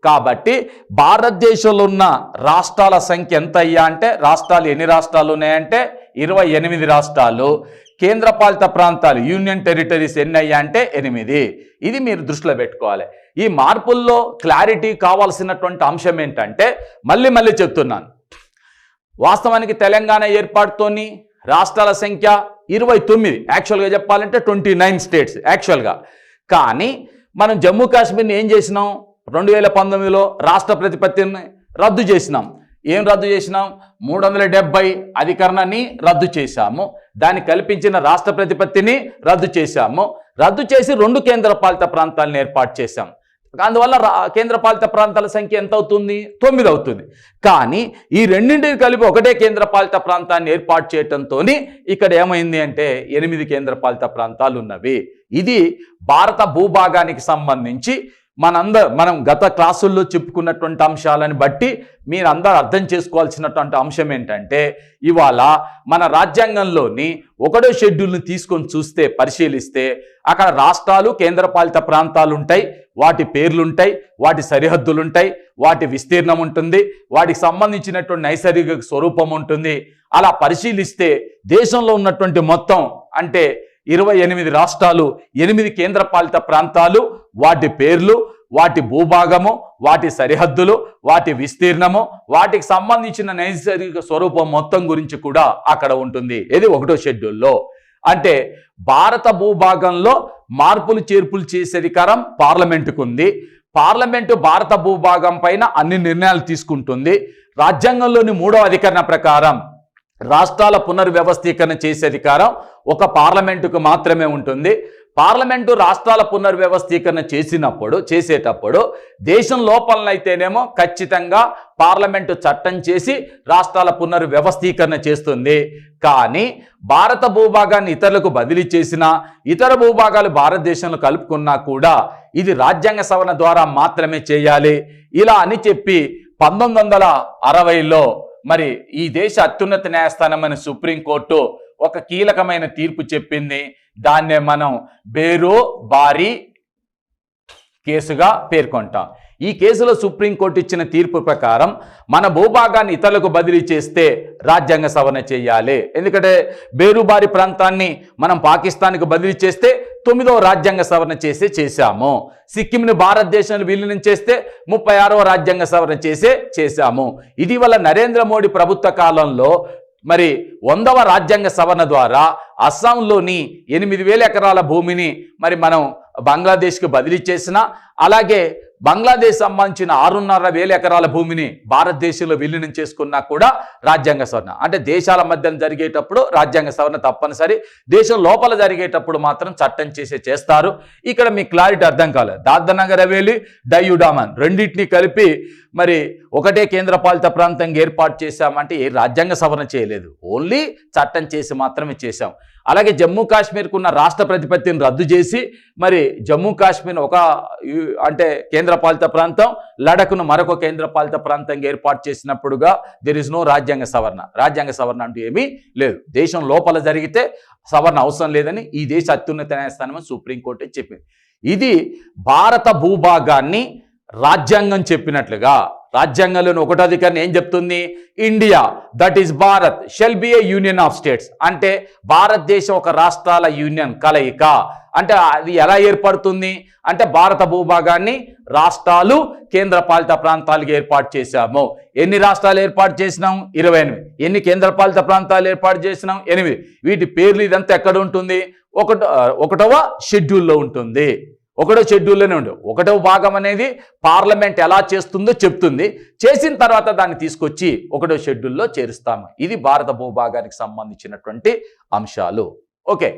కాబట్టి భారతదేశంలో ఉన్న రాష్ట్రాల సంఖ్య ఎంత అయ్యా అంటే రాష్ట్రాలు ఎన్ని రాష్ట్రాలు ఉన్నాయంటే 28 రాష్ట్రాలు. కేంద్రపాలిత ప్రాంతాలు యూనియన్ టెరిటరీస్ ఎన్ని అయ్యా అంటే 8. ఇది మీరు దృష్టిలో పెట్టుకోవాలి. ఈ మార్పుల్లో క్లారిటీ కావాల్సినటువంటి అంశం ఏంటంటే మళ్ళీ చెప్తున్నాను, వాస్తవానికి తెలంగాణ ఏర్పాటుతోని రాష్ట్రాల సంఖ్య 29, యాక్చువల్గా చెప్పాలంటే 29 స్టేట్స్ యాక్చువల్గా. కానీ మనం జమ్మూ కాశ్మీర్ని ఏం చేసినాం, 2019లో రాష్ట్ర ప్రతిపత్తిని రద్దు చేసినాం. ఏం రద్దు చేసినాం, 370 అధికరణని రద్దు చేశాము, దాన్ని కల్పించిన రాష్ట్ర ప్రతిపత్తిని రద్దు చేశాము. రద్దు చేసి 2 కేంద్రపాలిత ప్రాంతాలను ఏర్పాటు చేశాం. అందువల్ల కేంద్రపాలిత ప్రాంతాల సంఖ్య ఎంత అవుతుంది, 9 అవుతుంది. కానీ ఈ రెండింటిని కలిపి ఒకటే కేంద్రపాలిత ప్రాంతాన్ని ఏర్పాటు చేయడంతో ఇక్కడ ఏమైంది అంటే 8 కేంద్రపాలిత ప్రాంతాలు ఉన్నవి. ఇది భారత భూభాగానికి సంబంధించి మనం గత క్లాసుల్లో చెప్పుకున్నటువంటి అంశాలను బట్టి మీరందరూ అర్థం చేసుకోవాల్సినటువంటి అంశం ఏంటంటే ఇవాళ మన రాజ్యాంగంలోని 1వ షెడ్యూల్ని తీసుకొని చూస్తే పరిశీలిస్తే అక్కడ రాష్ట్రాలు, కేంద్రపాలిత ప్రాంతాలు ఉంటాయి, వాటి పేర్లుంటాయి, వాటి సరిహద్దులుంటాయి, వాటి విస్తీర్ణం ఉంటుంది, వాటికి సంబంధించినటువంటి నైసర్గిక స్వరూపం ఉంటుంది. అలా పరిశీలిస్తే దేశంలో ఉన్నటువంటి మొత్తం అంటే 28 రాష్ట్రాలు, 8 కేంద్రపాలిత ప్రాంతాలు, వాటి పేర్లు, వాటి భూభాగము, వాటి సరిహద్దులు, వాటి విస్తీర్ణము, వాటికి సంబంధించిన నైసర్గిక స్వరూపం మొత్తం గురించి కూడా అక్కడ ఉంటుంది. ఇది 1వ షెడ్యూల్లో. అంటే భారత భూభాగంలో మార్పులు చేర్పులు చేసే అధికారం పార్లమెంటుకు ఉంది. పార్లమెంటు భారత భూభాగం పైన అన్ని నిర్ణయాలు తీసుకుంటుంది. రాజ్యాంగంలోని 3వ అధికరణ ప్రకారం రాష్ట్రాల పునర్వ్యవస్థీకరణ చేసే అధికారం ఒక పార్లమెంటుకు మాత్రమే ఉంటుంది. పార్లమెంటు రాష్ట్రాల పునర్వ్యవస్థీకరణ చేసేటప్పుడు దేశం లోపలనైతేనేమో ఖచ్చితంగా పార్లమెంటు చట్టం చేసి రాష్ట్రాల పునర్వ్యవస్థీకరణ చేస్తుంది. కానీ భారత భూభాగాన్ని ఇతరులకు బదిలీ చేసినా, ఇతర భూభాగాలు భారతదేశంలో కలుపుకున్నా కూడా ఇది రాజ్యాంగ సవరణ ద్వారా మాత్రమే చేయాలి. ఇలా అని చెప్పి 1960లో మరి ఈ దేశ అత్యున్నత న్యాయస్థానమైన సుప్రీంకోర్టు ఒక కీలకమైన తీర్పు చెప్పింది. దాన్నే మనం బేరో బారీ కేసుగా పేర్కొంటాం. ఈ కేసులో సుప్రీంకోర్టు ఇచ్చిన తీర్పు ప్రకారం మన భూభాగాన్ని ఇతరులకు బదిలీ చేస్తే రాజ్యాంగ సవరణ చేయాలి. ఎందుకంటే బేరుబారి ప్రాంతాన్ని మనం పాకిస్తాన్కు బదిలీ చేస్తే 9వ రాజ్యాంగ సవరణ చేశాము. సిక్కింని భారతదేశంలో విలీనం చేస్తే 36వ రాజ్యాంగ సవరణ చేశాము. ఇటీవల నరేంద్ర మోడీ ప్రభుత్వ కాలంలో మరి 100వ రాజ్యాంగ సవరణ ద్వారా అస్సాంలోని 8,000 ఎకరాల భూమిని మరి మనం బంగ్లాదేశ్కి బదిలీ చేసిన, అలాగే బంగ్లాదేశ్ సంబంధించిన 6,500 ఎకరాల భూమిని భారతదేశంలో విలీనం చేసుకున్నా కూడా రాజ్యాంగ సవరణ. అంటే దేశాల మధ్య జరిగేటప్పుడు రాజ్యాంగ సవరణ తప్పనిసరి, దేశం లోపల జరిగేటప్పుడు మాత్రం చట్టం చేస్తారు. ఇక్కడ మీ క్లారిటీ అర్థం కాలేదు. దాద్రానగర్ హవేలీ, డయ్యూ డామన్ రెండింటినీ కలిపి మరి ఒకటే కేంద్రపాలిత ప్రాంతంగా ఏర్పాటు చేశామంటే ఏ రాజ్యాంగ సవరణ చేయలేదు, ఓన్లీ చట్టం చేసి మాత్రమే చేశాం. అలాగే జమ్మూ కాశ్మీర్కు ఉన్న రాష్ట్ర ప్రతిపత్తిని రద్దు చేసి మరి జమ్మూ కాశ్మీర్ ఒక అంటే కేంద్రపాలిత ప్రాంతం, లడఖ్ను మరొక కేంద్రపాలిత ప్రాంతంగా ఏర్పాటు చేసినప్పుడుగా దెర్ ఇస్ నో రాజ్యాంగ సవరణ. రాజ్యాంగ సవరణ అంటూ ఏమీ లేదు. దేశం లోపల జరిగితే సవరణ అవసరం లేదని ఈ దేశ అత్యున్నత న్యాయస్థానం సుప్రీంకోర్టు చెప్పింది. ఇది భారత భూభాగాన్ని రాజ్యాంగం చెప్పినట్లుగా, రాజ్యాంగంలోని 1వ అధికరణ ఏం చెప్తుంది? India that is Bharat shall be A union of states. అంటే భారతదేశం ఒక రాష్ట్రాల యూనియన్ కలయిక. అంటే అది ఎలా ఏర్పడుతుంది అంటే భారత భూభాగాన్ని రాష్ట్రాలు, కేంద్రపాలిత ప్రాంతాలుగా ఏర్పాటు చేశాము. ఎన్ని రాష్ట్రాలు ఏర్పాటు చేసినాం? 28. ఎన్ని కేంద్రపాలిత ప్రాంతాలు ఏర్పాటు చేసినాం? 8. వీటి పేర్లు ఇదంతా ఎక్కడ ఉంటుంది? 1వ షెడ్యూల్లో ఉంటుంది. 1వ షెడ్యూల్లోనే ఉండు. 1వ భాగం అనేది పార్లమెంట్ ఎలా చేస్తుందో చెప్తుంది. చేసిన తర్వాత దాన్ని తీసుకొచ్చి 1వ షెడ్యూల్లో చేరుస్తాము. ఇది భారత భూభాగానికి సంబంధించినటువంటి అంశాలు. ఓకే.